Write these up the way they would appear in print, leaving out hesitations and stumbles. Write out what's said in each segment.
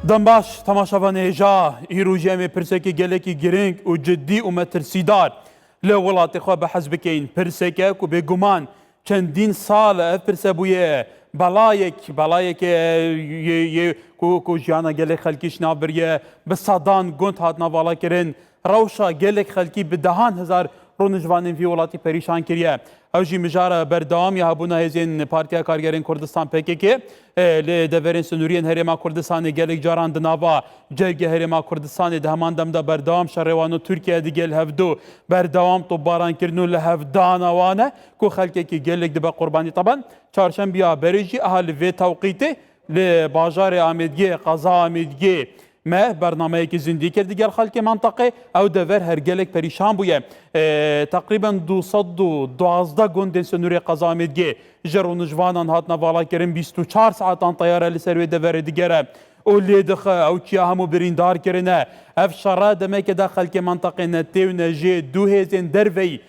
دنباش تماشاوان هجا ایروژه می پرسه که گلکی گرنگ و جدی و مترسیدار لولات خواه به حزب کین پرسه که به گمان چندین سال اف پرسه بویه بلایک کو جانا گلک خلکیش نابریه به صدان گند هات نوالا کرن روشا گلک خلکی به دهان هزار رونجوانین وی ولاتی پریشان کریه اوجی مجاره بردام یا هبونا هزین پارتیا کارگرین کردستان PKK لی دورین سنورین هرما کردستان گلک جاران دناوا جرگ هرما کردستان دهمان دمدا بردام شروانو ترکیه دیگل هفدو بردام تو باران کرنو لهفدان وانه کو خلکی کی گلک دبا قربانی طبعا چهارشنبه بریجی اهل وی توقیته لی بازار آمیدگی قضا آمیدگی ما برنامه که زندگی کرد دیگر خلک منطقه او دور هر گلک پریشان بویه تقریبا 212 گوندن سنوری قضا آمیدگی جرون جوانان هات نوالا کرن 24 ساعتان طیاره لسروی دور دیگره او لیدخه او چیا همو بریندار کرنه اف شرا دمه که داخل که منطقه نتیو نجی دو هزین دروی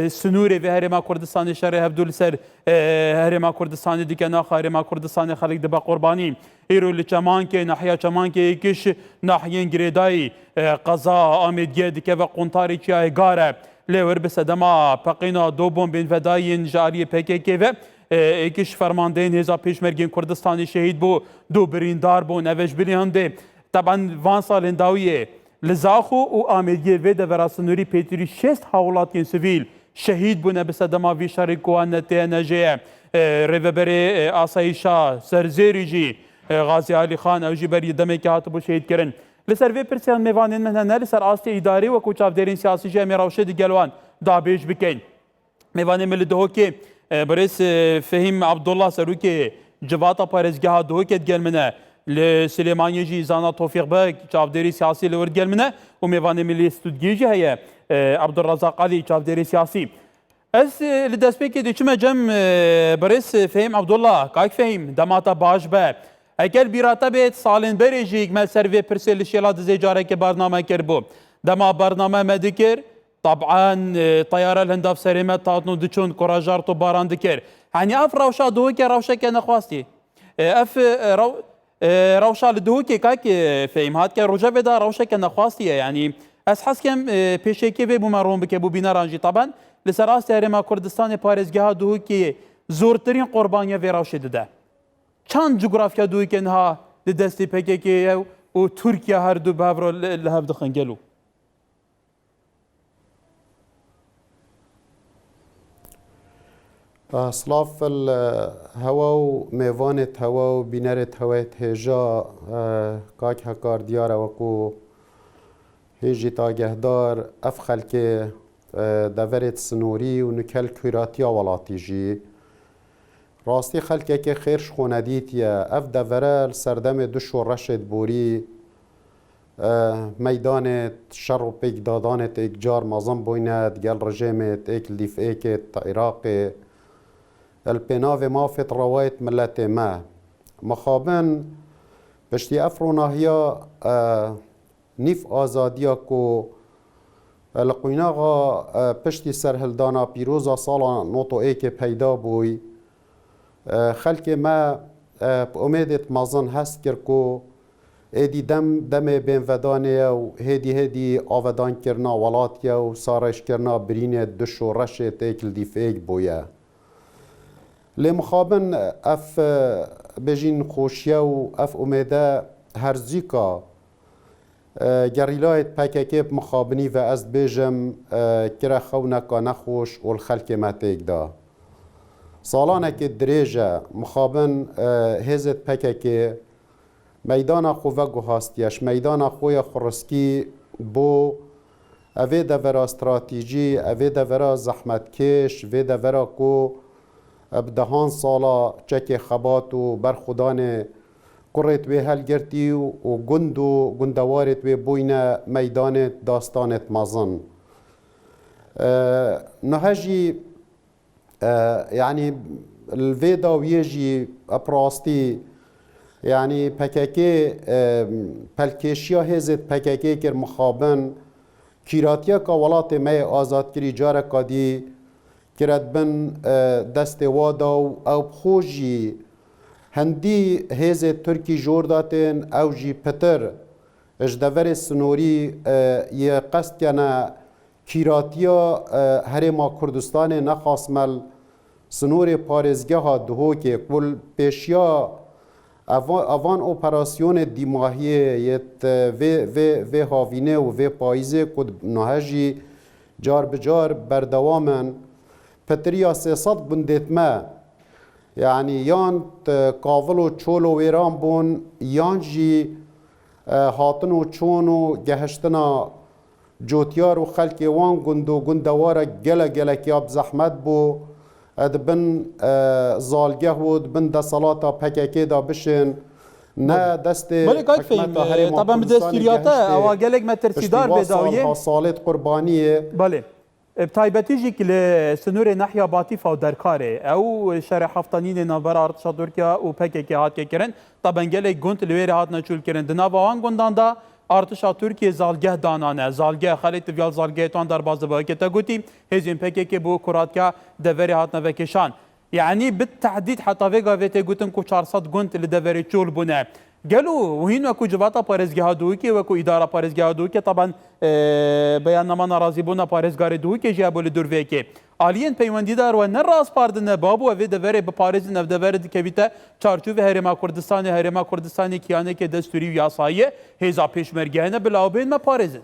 سنوری و هرما کردستان شهر هفدول سر هرما کردستان دیگه ناخ هرما کردستان خلق دبا قربانی ایرو لچمان که ناحیه چمان که یکیش ناحیه گریدای قضا آمیدگی دیگه و قنطاری چیای گاره لیور بسدما پقینا دو بومبین فداین جاری PKK و یکیش فرماندهین هزا پیشمرگین کردستان شهید بو دو بریندار بو نوش بریانده طبعا وان سال داویه لزاخو و آمیدگی و دورا سنوری پیتری 6 حولاتین سویل شهید بونه بسدما وی شریکوان نتیه نجیه ریوبری آسایشا سرزیری جی غازی علی خان او جی بری دمه که هاتبو شهید کرن لسر وی پرسیان میوانین مهنه لسر آستی اداری و کوچاف دیرین سیاسی جه می روشه دی گلوان دابیش بکن میوانین ملی دهو که برس فهم عبدالله سرو که جواتا پارزگاه ها دهو که گل منه لسلیمانی جی زانا توفیق بک چافدری سیاسی لورد گل منه و میوانین ملی استودگی جه هیه عبدالرزاق علی چافدری سیاسی از لدست بکی دیچمه جم برس فهم عبدالله کاک فهم دماتا باش به اگر بیراتا بیت سالن بریجیک مل سروی پرسل شیلات زیجاره که برنامه کر بو دما برنامه مدکر طبعا طیاره الهنداف سریمت تاتنو دچون کراجار تو باران دکر hani اف روشا دو که روشا که نخواستی اف روشا لدو که که فهم هات که رجا بدا روشا که نخواستی يعني از حس کم پیشه که بو مرون بکه بو بینا رانجی طبعا لسراست هرما کردستان پارزگاه دو که زورترین قربانی وی روشه دده چند جغرافیا دوی که نها دستی PKK و ترکیه هر دو بهبرو لحف دخن گلو اصلاف الهوا و میوانت هوا و بینرت هوایت هجا کاک هکار دیاره وکو هیجی تاگهدار اف خلک دورت سنوری و نکل کوراتیا ولاتی جی راستی خلکه که خیرش خوندیت یا اف دوره سردم دش و رشد بوری میدان شر و پیک دادانت ایک جار مازم بویند گل رژیمت ایک لیف ایکت عراق الپناو مافت روایت ملت ما مخابن پشتی افروناهیا نیف آزادیا کو لقویناغا پشتی سرهلدانا پیروزا سالا نوتو ایک پیدا بوی خلک ما امیدت مازن هست کر کو ایدی دم بین ودانه و هدی آودان کرنا ولاتیا و سارش کرنا برین دش و رشت ایکل دیف ایک بویا لی مخابن اف بجین خوشیا و اف امیده هرزیکا گریلایت PKK مخابنی و از بیجم کرا خونکا نخوش و الخلک ما تیک دا سالانه که دریجه مخابن هزت PKK میدان خواه گوهاستیش میدان خوی خورسکی بو اوه دورا استراتیجی اوه دورا زحمت کش اوه دورا کو بدهان سالا چک خبات و برخودان کرت وی هل گرتی و گندوارت وی بوین میدان داستانت مازن نهجی يعني الفيدا ويجي ابراستي يعني PKK پلکشیا هزت PKK کر مخابن کیراتیا کا ولات می آزاد کری جاره کادی کرد بن دست وادا او خوشی هندی هیز ترکی جور داتن او جی پتر اجدور سنوری یه قصد کنه کیراتیا هرما کردستان نخاسمل سنور پارزگه ها دهو که کل پیشیا اوان اپراسیون دیماهیه یت و هاوینه و و پاییزه کد نهجی جار بجار بردوامن پتریا 300 بندت ما یعنی یان کاول و چول و ویران بون یان جی هاتن و چون و گهشتنا جوتیار و خلک وان گند و گندوارا گله گله کیاب زحمت بو دبن زالگه و دبن دا صلاتا پککی دا بشن نه دست حکمتا هرم طبعا بدستوریاتا او گلک مترسیدار بداویه سالت قربانیه بله بتایبەتیژی لە سنوورێ نەحیا باتیفا و دەرکارێ ئەو شەرە حەفتانینێ ناوبەر ئارتشا تورکیا و پەکێکی هاتکێکردن تەبەنگەلێک گوند لەوێرە هاتنە چولکردن di nava wan gundan da artişa Tirkiye zalgeh danane zalgeh xelê tivyal zalgehê derbas dibike te gotî hêzên PKK bû kuratgeha deverê hatine vekeşan yani bi tehdîd heta vê gavê tê gotin ku 400 gund li deverê çûl bûne gelo hîn weku civata parêzgeha dûkê weku îdara parêzgeha dûkê taban beyannamana razîbûna parêzgarê dûkê jî hebû li dûrvêkê aliyên peywendîdar we ne raspardine babû evê deverê bi parêzin ev deverê dikevîte çarçûvê Herêma Kurdistanê Herêma Kurdistanê kiyanekê destûrî û yasayî hêza pêşmergehine bilawbên me parêzin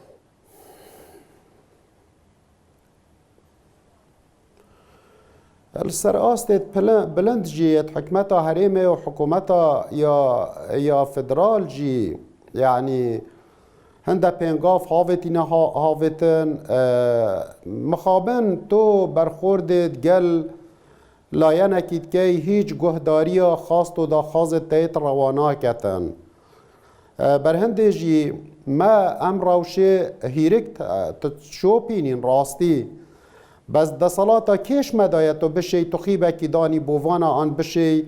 السر آستت بلند جيت حكمتها هريمة وحكومتها يا فدرال جي يعني هندا بينغاف هاوتينا هاوتن مخابن تو برخوردت گل لاينا كيت كي هيج جهداريا خاصتو دا خازت تيت روانا كتن برهنده جي ما امراوشي هيرك تشوبينين راستي بس ده صلاة كيش مدايتو بشي تخيبه كي داني بوفانا آن بشي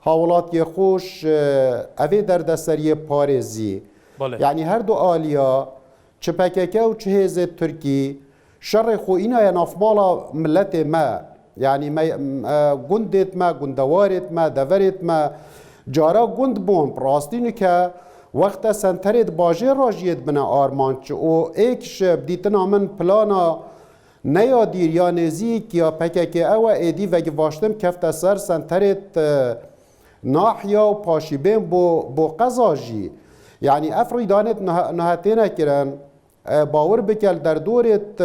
هاولات يخوش اوه در دستريه پاريزي يعني هر دو آليا چه پککه و چه هزه تركي شر خو اینا نافمالا ملت ما يعني گندت ما گندوارت ما دورت ما جارا گند بون براستينو که وقت سنترت باجه راجيت بنا آرمانچ و ایکش بديتنا من پلانا نیا دیر یا نزیک یا پکک او ایدی و گواشتم کفت سر سنترت ناحیا و پاشیبین بو قضاجی یعنی افریدانت نهتینه کرن باور بکل در دورت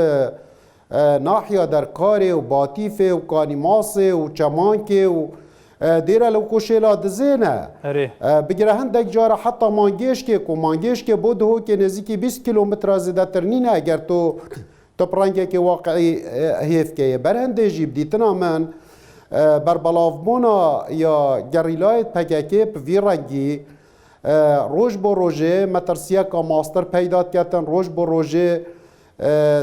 ناحیا در کاری و باطیفه و کانیماسه و چمانکه و دیره لو کوشیلا دزینه بگیره هندک جاره حتی مانگیش که بود هو که نزیکی 20 کیلومتر زیده ترنینه اگر تو تبرانگه که واقعی هیف که برنده جیب دیتنا من بر بلافبونا یا گریلایت پککی وی رنگی روش بو روژه مترسیه که ماستر پیدات کردن روش بو روژه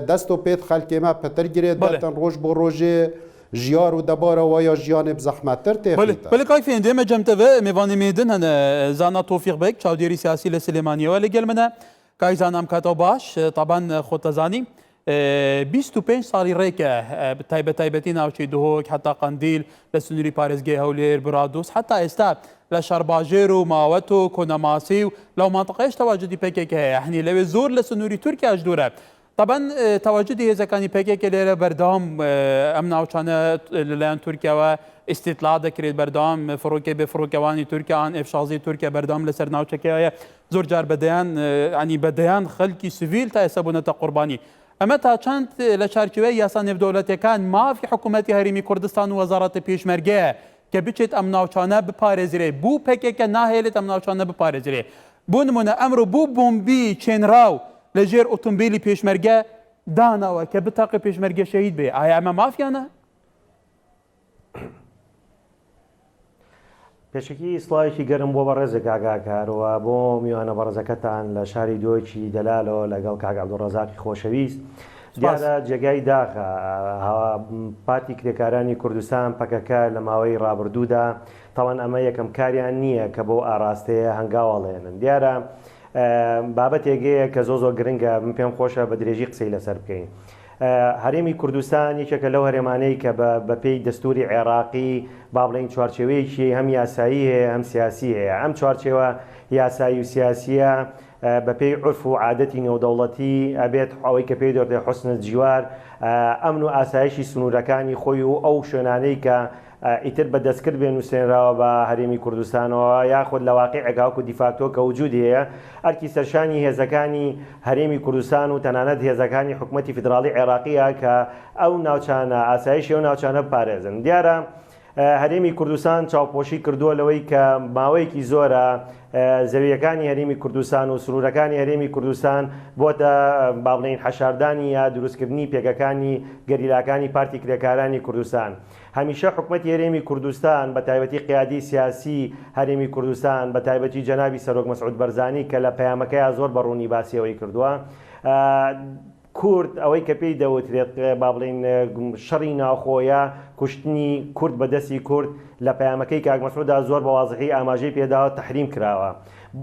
دست و پید خلکی ما پتر گیرید دادن روش بو روژه جیار و دباره و یا جیان بزحمت تر تخلیتا بله که فین دیمه جمتوه میوانی میدن هنه زانا توفیق بک چاودیری سیاسی لسلیمانیه ولی گل منه که زانم کتا باش طبعا خود تزانی 25 سالی ریکه تایبەتی ناوچەی دهۆک حتا قەندیل لە سنووری پارێزگای هەولێر برادوس حتا ئێستا لە شەرباژێر و ماوەت و کۆنەماسی و لەو مانتەقەیەش تەواجدی پێکێک هەیە هەنی لەوێ زۆر لە سنووری تورکیاش دوورە طبعا تەواجدی هێزەکانی پێکێکە لێرە بەردەوام ئەم ناوچانە لەلایەن تورکیاوە ئیستیطلاع دەکرێت بەردەوام فڕۆکێ بێ فڕۆکەوانی تورکیان ئێفشازی تورکیا بەردەوام لەسەر ناوچەکەیە زۆر جار بەدەیان ینی بەدەیان خەڵکی سیڤیل تا ئێستا بوونەتە قوربانی ئەمە تا چەند لە چارچوەی یاسا نێودەوڵەتیەکان مافی حکوومەتی هەرێمی کوردستان و وەزارەتە پێشمەرگەیە کە بچێت ئەم ناوچانە بپارێزرێ بوو پێکێکە ناهێلێت ئەم ناوچانە بپارێزرێ بۆ نمونە ئەمڕۆ بوو بۆمبی چێنراو لە ژێر ئۆتۆمبیلی پێشمەرگە داناوە کە بتاقی پێشمەرگە شەهید بێ ئایا ئەمە مافیانە؟ پێشکی سڵاوێکی گەرم بۆ بەڕێزێک ئاگاکارەوە بۆ میوانە بەڕێزەکەتان لە شاری دۆیکی دەلالەوە لەگەڵ کاک عەبدوڕەزاقی خۆشەویست دیارە جێگای داخە پارتی کرێکارانی کوردستان پەکەکە لە ماوەی ڕابردوودا تاوان ئەمە یەکەم کاریان نییە کە بۆ ئاراستەیە هەنگاوەڵێنن دیارە بابەتێگەیە کە زۆ گرنگە من پێم خۆشە بە درێژی قسەی لەسەر بکەین هەرێمی کوردستان یەکێکە لەو هەرێمانەی کە بە پێی دەستوری عێراقی با بڵێن چوارچێوەیەکی هەم یاسایی هەیە هەم سیاسی هەیە. ئەم چوارچێوە یاسایی و سیاسیە بە پێی عرف و عادەتی نێودەوڵەتی ئەبێت ئەوەی کە پێی دەوتێ حوسنە جیوار ئەمن و ئاسایشی سنوورەکانی خۆی و ئەو شوێنانەی کە ئیتر بە دەستکرد بێن نووسێنراوە بە هەرێمی کوردستانەوە یاخود لە واقعێکاوکو دیفاکتۆ کە وجودی هەیە ئەرکی سەرشانی هێزەکانی هەرێمی کوردستان و تەنانەت هێزەکانی حکوومەتی فیدراڵی عێراقیە کە ئەو ناوچانە ئاسایشی و ناوچانە بپارێزن. دیارە هەرێمی کوردستان چاوپۆشی کردووە لەوەی کە ماوەیەکی زۆرە زەویەکانی هەرێمی کوردستان و سرورەکانی هەرێمی کوردستان بۆتە با بڵێن حەشاردانی یا دروستکردنی پێگەکانی گەریلاکانی پارتی کرێکارانی کوردستان. هەمیشە حکوومەتی هەرێمی کوردستان بە تایبەتی قیادی سیاسی هەرێمی کوردستان بە تایبەتی جەنابی سەرۆک مەسعود بەرزانی کە لە پەیامەکەیە زۆر بەڕوونی باسیەوەی کردووە کورد ئەوەی کە پێی دەوترێت با بڵێن شەڕی ناوخۆیە کوشتنی کورد بەدەستی کورد لە پەیامەکەی کاک مەسعوددا زۆر بە واضحی ئاماژەی پێداوە تەحریم کراوە.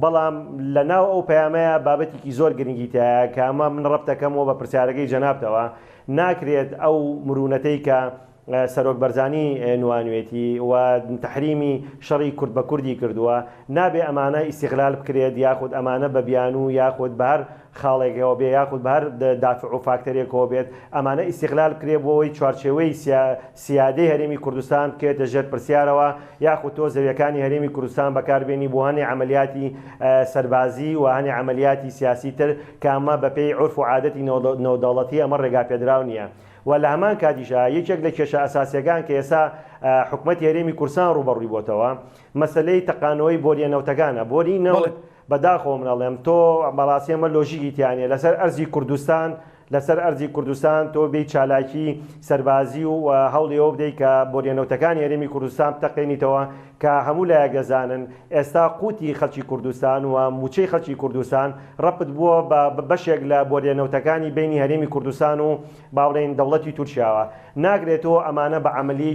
بەڵام لە ناو ئەو پەیامەیە بابەتێکی زۆر گرنگی تایە کە ئەمە من ڕەبتەکەمەوە بە پرسیارەکەی جەنابتەوە ناکرێت ئەو مرونەتەی کە سەرۆک بەرزانی نوانوێتی و تحریمی شەڕی کورد بە کوردی کردووە نابێ ئەمانە ئیستیغلال بکرێت یاخود ئەمانە بە بیان و یاخود بە هەر خاڵێکەوە بێ یاخود بە هەر دافع و فاکتەرێکەوە بێت ئەمانە ئیستیغلال بکرێت بۆەوەی چوارچێوەی سیادەی هەرێمی کوردستان بکرێتە ژێر پرسیارەوە یاخود تۆ زەویەکانی هەرێمی کوردستان بەکاربێنی بۆ هەنێ عملیاتی سەربازی و هەنێ عملیاتی سیاسی تر کە ئەمە بە پێی عرف و عادەتی نێودەوڵەتی ئەمە ڕێگا پێدراو نییە. و لە هەمان کاتیشە یەکێک لە کێشە ئەساسیەکان کە ئێستا حکوومەتی هەرێمی کوردستان ڕوبەڕووی بۆتەوە مەسلەی تەقانەوەی بۆریەنەوتەکانە بۆری نەوت بەداخۆ منەڵێم تۆ بەڕاستی ئەمە لۆژیکی تیانێ لەسەر ئەرزی کوردستان لەسەر ئەرزی کوردستان تۆ بێی چالاکی سەربازی و هەوڵیەوە بدەیت کە بۆریەنەوتەکانی هەرێمی کوردستان بتەقێنیتەوە کە هەموو لایەک دەزانن ئێستا قوتی خەڵکی کوردستان و موچەی خەڵکی کوردستان ڕەپت بووە بە بەشێک لە بۆریەنەوتەکانی بینی هەرێمی کوردستان و باوڵێن دەوڵەتی تورکیاوە ناگرێتەوە ئەمانە بە عملی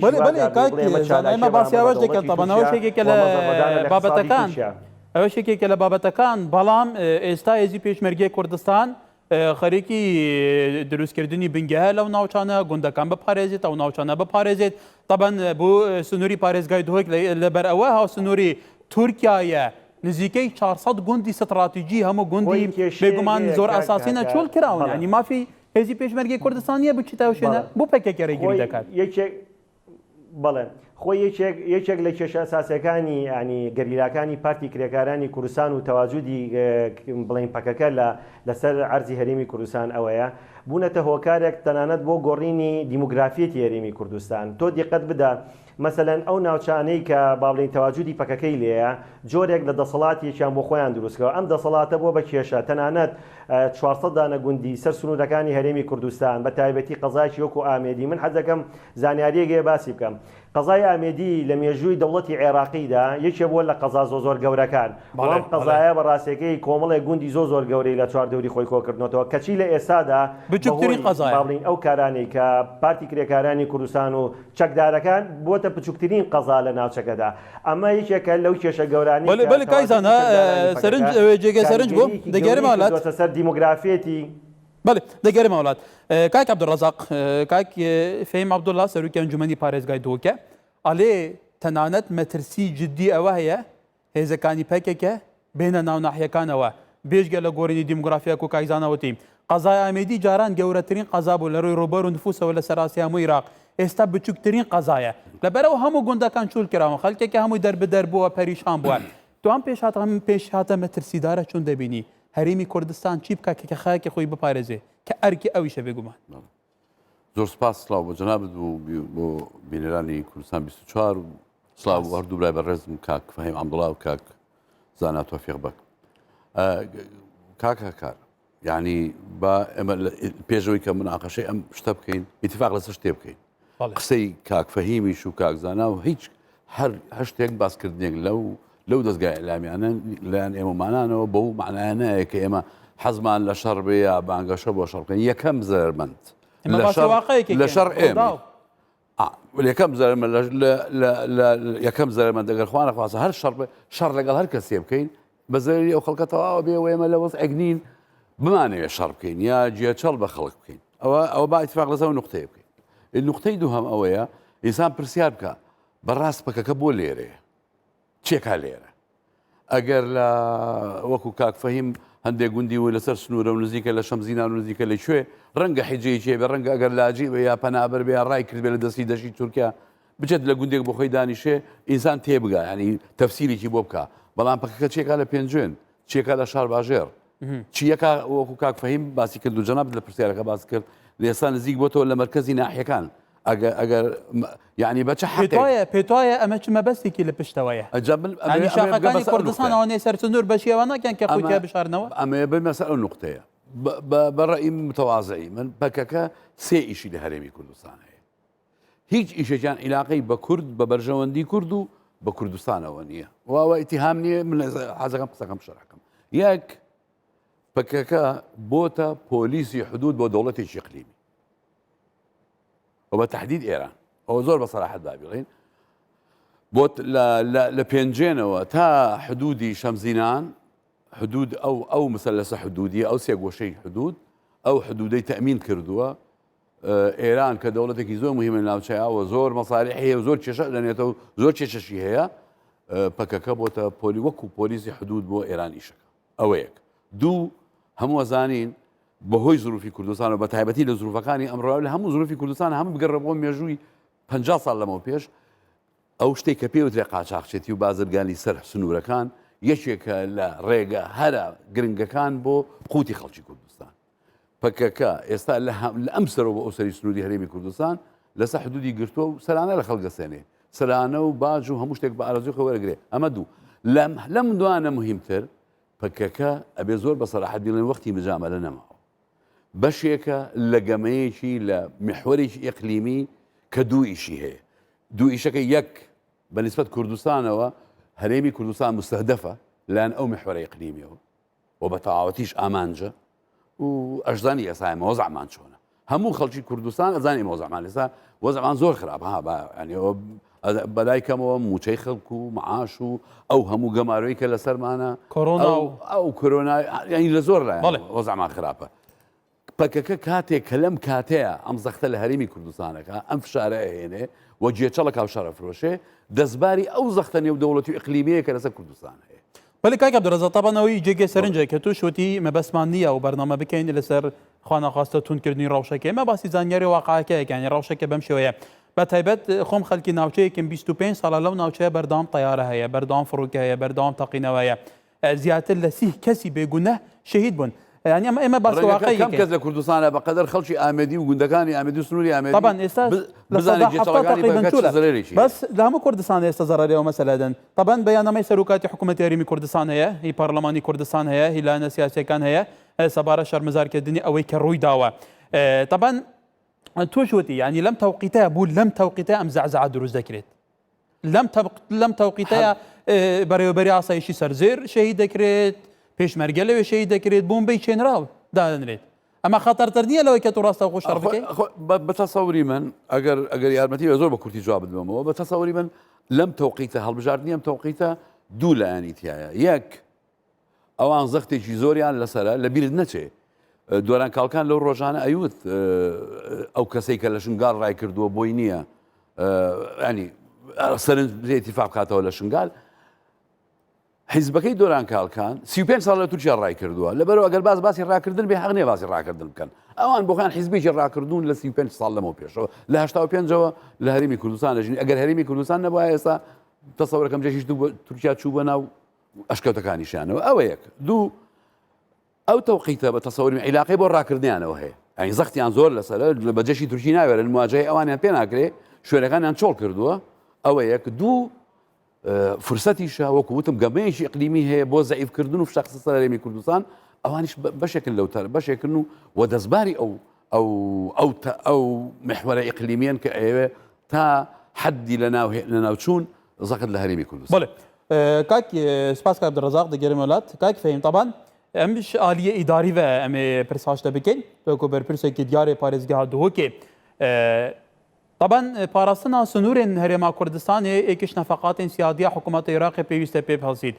ئەوە شێکێکە لە بابەتەکان بەڵام ئێستا هێزی پێشمەرگەی کوردستان خەریکی دروستکردنی بنگەهە لەو ناوچانە گوندەکان بپارێزێت ئەو ناوچانە بپارێزێت طبعاً بۆ سنووری پارێزگای دۆک لەبەر ئەوە هاو سنووری تورکیایە نزیکەی 400 گوندی ستراتیجی هەموو گوندی بێگومان زۆر ئاساسینە چۆل کراون ینی مافی هێزی پێشمەرگەی کوردستانیە بچیتەوە شوێنە بۆ پێکێکە ڕێگیری دەکات بەڵێ خۆی یەکێک لە کێشە ئاساسیەکانی ینی گەریلاکانی پارتی کرێکارانی کوردستان و تەواجودی بڵین پەکەکە لەسەر عەرزی هەرێمی کوردستان ئەوەیە بوونەتە هۆکارێک تەنانەت بۆ گۆڕینی دیموگرافیەتی هەرێمی کوردستان تۆ دیقەت بدە مەسەلەن ئەو ناوچانەی کە باڵین تەواجودی پەکەکەی لێیە جۆرێک لە دەسەڵاتێکیان بۆ خۆیان دروستکەوە ئەم دەسەڵاتە بۆ بە کێشە تەنانەت 400 دانە گوندی سەر سنوورەکانی هەرێمی کوردستان بە تایبەتی قەزایکی وەکو ئامێدی من حەزەکەم زانیاریەکێ باسی بکەم قەزای ئامێدی لە مێژووی دەوڵەتی عێراقیدا یەکێ بووە لە قەزا زۆر گەورەکان ئەم قەزایە بەڕاستیەکەی کۆمەڵێک گوندی زۆر گەورەی لە چوار دەوری خۆی کۆکردنەوە کەچی لە ئێستادا بچووکترین قەزایە باڵین ئەو کارانەی کە پارتی کرێکارانی کوردستان و چەکدارەکان بۆتە بچووکترین قەزا لە ناوچەکەدا ئەمە یەکێکە لەو کێشە گەورانی بەڵێ کایزانە سەرنج جێگە سەرنج بۆ دەگەرمە وڵات سەر دیموگرافیەتی بەڵێ دەگەرمە وڵات کاک عەبدوڕەزاق کاک فەهیم عەبدوڵڵا سەرۆکی ئەنجومەنی پارێزگای دۆکە ئەڵێ تەنانەت مەترسی جددی ئەوە هەیە هێزەکانی پەکێکە بینە ناو ناحیەکانەوە بێژگە لە گۆڕینی دیموگرافیەک و کایزانەوەتی قەزای ئامێدی جاران گەورەترین قەزا بوو لە ڕووی ڕووبەر و نفوسەوە لە سەراسی هەموو عێراق ئێستا بچووکترین قەزایە لەبەرەوە هەموو گوندەکان چول کراوە خەڵکێکی هەمووی دەربدەر بووە پەریشان بووە تو ئەم پێش هاتە مەترسیدارە چۆن دەبینی هەرێمی کوردستان چی بکە کە خەیەکی خۆی بپارێزێ کە ئەرکی ئەویشە بێگومان زۆر سپاس سڵاو بۆ جەنابەت و بۆ بینەرانی کوردستان 24 و سڵاو هەردوو برای بەڕێزم کاک فەهیم عەبدوڵڵا و کاک زانا تۆفیق بەک کاکە کار یعنی با ئێمە پێشەوەی کە مناقەشەی ئەم شتە بکەین ئیتیفاق لەسەر شتێ بکەین قسەی کاک فەهیمیش و کاک زانا و هیچ هەر شتێک باسکردنێک لەو دەستگای ئەعلامیانە لایەن ئێمەمانانەوە بەو معنایانەیە کە ئێمە حەزمان لە شەڕ بێ یا بانگەشە بۆ شەڕ بکەین یەکەم زەرمەند لە شەڕ ئێمە یەکەم زەرمەند دەگەر خوانە خواسە هەر شەڕ لەگەڵ هەر کەسێ بکەین بە زەری ئەو خەڵکە تەواوە بێ و ئێمە لە وەز ئەگنین بمانەوێت شەڕ بکەین یا جێچەڵ بە خەڵک بکەین ئەو با ئیتفاق لەسەر نقطەیە بکەین نقطەی دووهەم ئەوەیە ئینسان پرسیار بکە بەڕاست پەکەکە بۆ لێرەیە چێکا لێرە ئەگەر لە وەکو کاکفەهیم هەندێک گوندی و لەسەر سنوورە و نزیکە لە شەمزینان و نزیکە لەکوێ ڕەنگە حیجەیەکێ بە ڕەنگە ئەگەر لاجی بە یا پەنابەر بێ ڕای کرد بێ لە دەستی دەشی تورکیا بچێت لە گوندێک بۆ خۆی دانیشێ ئینسان تێبگا ینی تەفسیرێکی بۆ بکە بەڵام پەکەکە چێکا لە پێنجێن چێکا لە شار باژێر چیەکە وەکو کاکفەهیم باسی کرد و جەناب لە پرسیارەکە باس کرد لێستا نزیک بۆتەوە لە مەرکەزی ناحیەکان ئەگەر یعنی بەچە پێت وایە ئەمە چ مەبەستێکی لە پشتەوەیە شاخەکانی کوردستان ئەوانەیە سەرچندور بەشیەوە ناکەن کە خۆیان بشارنەوە ئەمە بمەسە ئەو نقطەیە بەڕێی متەوازایی من پەکەکە سێ ئیشی لە هەرێمی کوردستان هەیە هیچ ئیشێکیان عیلاقەی بە کورد بە بەرژەوەندی کورد و بە کوردستانەوە نییە واوە ئیتیهام نییە من حەزەکەم قسەکەم شەڕەکەم یەک پەکەکە بۆتە پۆلیسی حدود بۆ دەوڵەتێکی ئیقلیمی وبە تحدید ئێران ئەوە زۆر بە سەراحەت دابڵین بۆ لە پێنجێنەوە تا حدودی شەمزینان حدود ئەو مەسەلەسە حدودی ئەو سێ گۆشەی حدود ئەو حدودەی تەمین کردووە ئێران کە دەوڵەتێکی زۆر مهمە ناوچەیەوە زۆر مەساریح هەیە و زۆر کێشە دەنێتەوە زۆر کێشەشی هەیە پەکەکە بۆتە وەکو پۆلیسی حدود بۆ ئێران ئیشەکە ئەوە یەک دوو هەموو ئەزانین بەهۆی زروفی کوردستان و بە تایبەتی لە زروفەکانی ئەمڕۆ لە هەموو زروفی کوردستان هەموو بگەڕە بۆ مێژووی 50 ساڵ لەمەوە پێش ئەو شتێک کە پێوترێ قاچاقچێتی و بازرگانی سەر سنوورەکان یەکێکە لە ڕێگە هەرە گرنگەکان بۆ قوتی خەڵکی کوردستان پەکەکە ئێستا لە ئەم سەرەوە بە ئەوسەری سنووری هەرێمی کوردستان لەسەر حدودی گرتووە و سەرانە لە خەڵک دەسێنێ سەرانە و باج و هەموو شتێک بە ئارەزوی خۆ وەرەگرێ ئەمە دوو لەم دوانە مهمتر پەکەکە ئەبێ زۆر بە سەراحەت بڵێن وەختی مجامەلە نەماوە بەشێکە لە گەمەیەکی لە محوەرێکی ئیقلیمی کە دوو ئیشی هەیە دوو ئیشەکە یەک بەنسبەت کوردستانەوە هەرێمی کوردستان مستهدەفە لەن ئەو محوەرە ئیقلیمیەوە و بە تەواوەتیش ئامانجە و ئەشزانی ئێسایمە وەزعمان چۆنە هەموو خەڵکی کوردستان ئەزانی وەزعمان لێستا وەزعمان زۆر خراپ بەلایکەمەوە موچەی خەڵک و معاش و ئەو هەموو گەماروی کە لەسەرمانە کۆرۆنا ئەو کۆرۆنا ینی لە زۆر لای وەزعمان خراپە پەکەکە کاتێک کە لەم کاتەیە ئەم زەختە لە هەرێمی کوردستانەکە ئەم فشارە ئەهێنێ وە جێچەڵە کاوشارە فرۆشێ دەستباری ئەو زەختە نێو دەوڵەتی و ئیقلیمیەیە کە لەسەر کوردستان هەیە بەڵێ کاک عەبدوڕەزاق تەبەنەوەی جێگە سەرنجە کە توش وتی مەبەستمان نییە و بەرنامە بکەین لەسەر خواخواستە تونکردنی ڕەوشەکە ئێمە باسی زانیاری واقعەکەیەکانی ڕەوشەکە بەم شێوەیە بە تایبەت خۆم خەڵکی ناوچەیەکم 25 ساڵە لەو ناوچەیە بەردەوام تەیارە هەیە بەردەوام فڕوکە هەیە بەردەوام تەقینەوە هەیە زیاتر لە 30 کەسی بێگونە شەهید بوون يعني ئێمە باس واقعی کەم کەس لە کوردستانە بەقەدەر خەڵکی ئامێدی و گوندەکانی ئامێدی و سنووری ئامێدی طبعا ئێستا بەس لە هەموو کوردستان ئێستا زەرەرەوە مەسەلەدەن طبعا بەیاننامەی سەرۆکاتی حکوومەتی هەرێمی کوردستان هەیە هی پارلەمانی کوردستان هەیە هی لایەنە سیاسیەکان هەیە سەبارە شەرمەزارکردنی ئەوەی کە ڕووی داوە طبعا توش وتی يعني لەم تەوقیتەیە بوو لەم تەوقیتەیە ئەم زەعزەعە دروست دەکرێت لەم تەوقیتەیە بەڕێوەبەری ئاسایشی سەرزێر شەهید دەکرێت پێشمەرگە لەوێ شەهید دەکرێت بۆمبەی چێنراو دادەنرێت ئەمە خەتەرتر نییە لەوەی کە تووڕاستە خۆ شەڕ بکەیت بە تەسەوری من ئەگەر یارمەتی زۆر بە کورتی جواب بدەمەوە بە تەسەوری من لەم تەوقیتە هەڵبژاردننی ئەم تەوقیتە دوو لایەنی تایە یەک ئەوان زەختێکی زۆریان لەسەرە لە بیرت نەچێ دۆران کاڵکان لەو ڕۆژانە ئەیوت ئەو کەسێک کە لە شنگال ڕای کردووە بۆی نییە ینی سەرنج ئیتیفاق بکاتەوە لە شنگال حیزبەکەی دۆران کاڵکان 35 ساڵ لە تورکیا ڕای کردووە لەبەرەوە ئەگەر باسی ڕاکردن بێ حەق نییە باسی ڕاکردن بکەن ئەوان بۆخیان حیزبێکی ڕاکردون لە 35 ساڵ لەمەوە پێشەوە لە 85ەوە لە هەرێمی کوردستان دەژین ئەگەر هەرێمی کوردستان نەبووە ئێستا تەسەورەکەم جێشیش تورکیا چوو بە ناو ئەشکەوتەکانیشانەوە ئەوە یەک دوو ئەو تەوقیتە بە تەسەوری عیلاقەی بۆ ڕاکردنیانەوە هەیە ئەین زەختیان زۆر لەسەر بە جێشی تورکی ناوێرە مواجهەی ئەوانیان پێ ناکرێ شوێنەکانیان چۆڵ کردووە ئەوە یەک دوو فرسەتیشە وەکو وتم گەمەیەکی ئیقلیمی هەیە بۆ زەعیفکردن و شەخصە سەر هەرێمی کوردستان ئەوانیش بەشێکن لەوتر بەشێکن و دەستباری ئەو محوەرە ئیقلیمیان کە ئێوێ تا حەدی لە ناوچوون زەقت لە هەرێمی کوردستان بەڵێ کاک سپاس کاک عەبدوڕەزاق دەگەرم وڵات کاک فەهیم طبعا ئەمش ئالیە ئیداری بە ئەمێ پرساشتە بکەین وەکو بەرپرسێکی دیارێ پارێزگەها دووەکێ طبعا پاراستنا سنوورên herêma Kurdistanê êkiş nefeqatên siyadiya hikûmeta Iraqê pêwîst e pê bihelsît.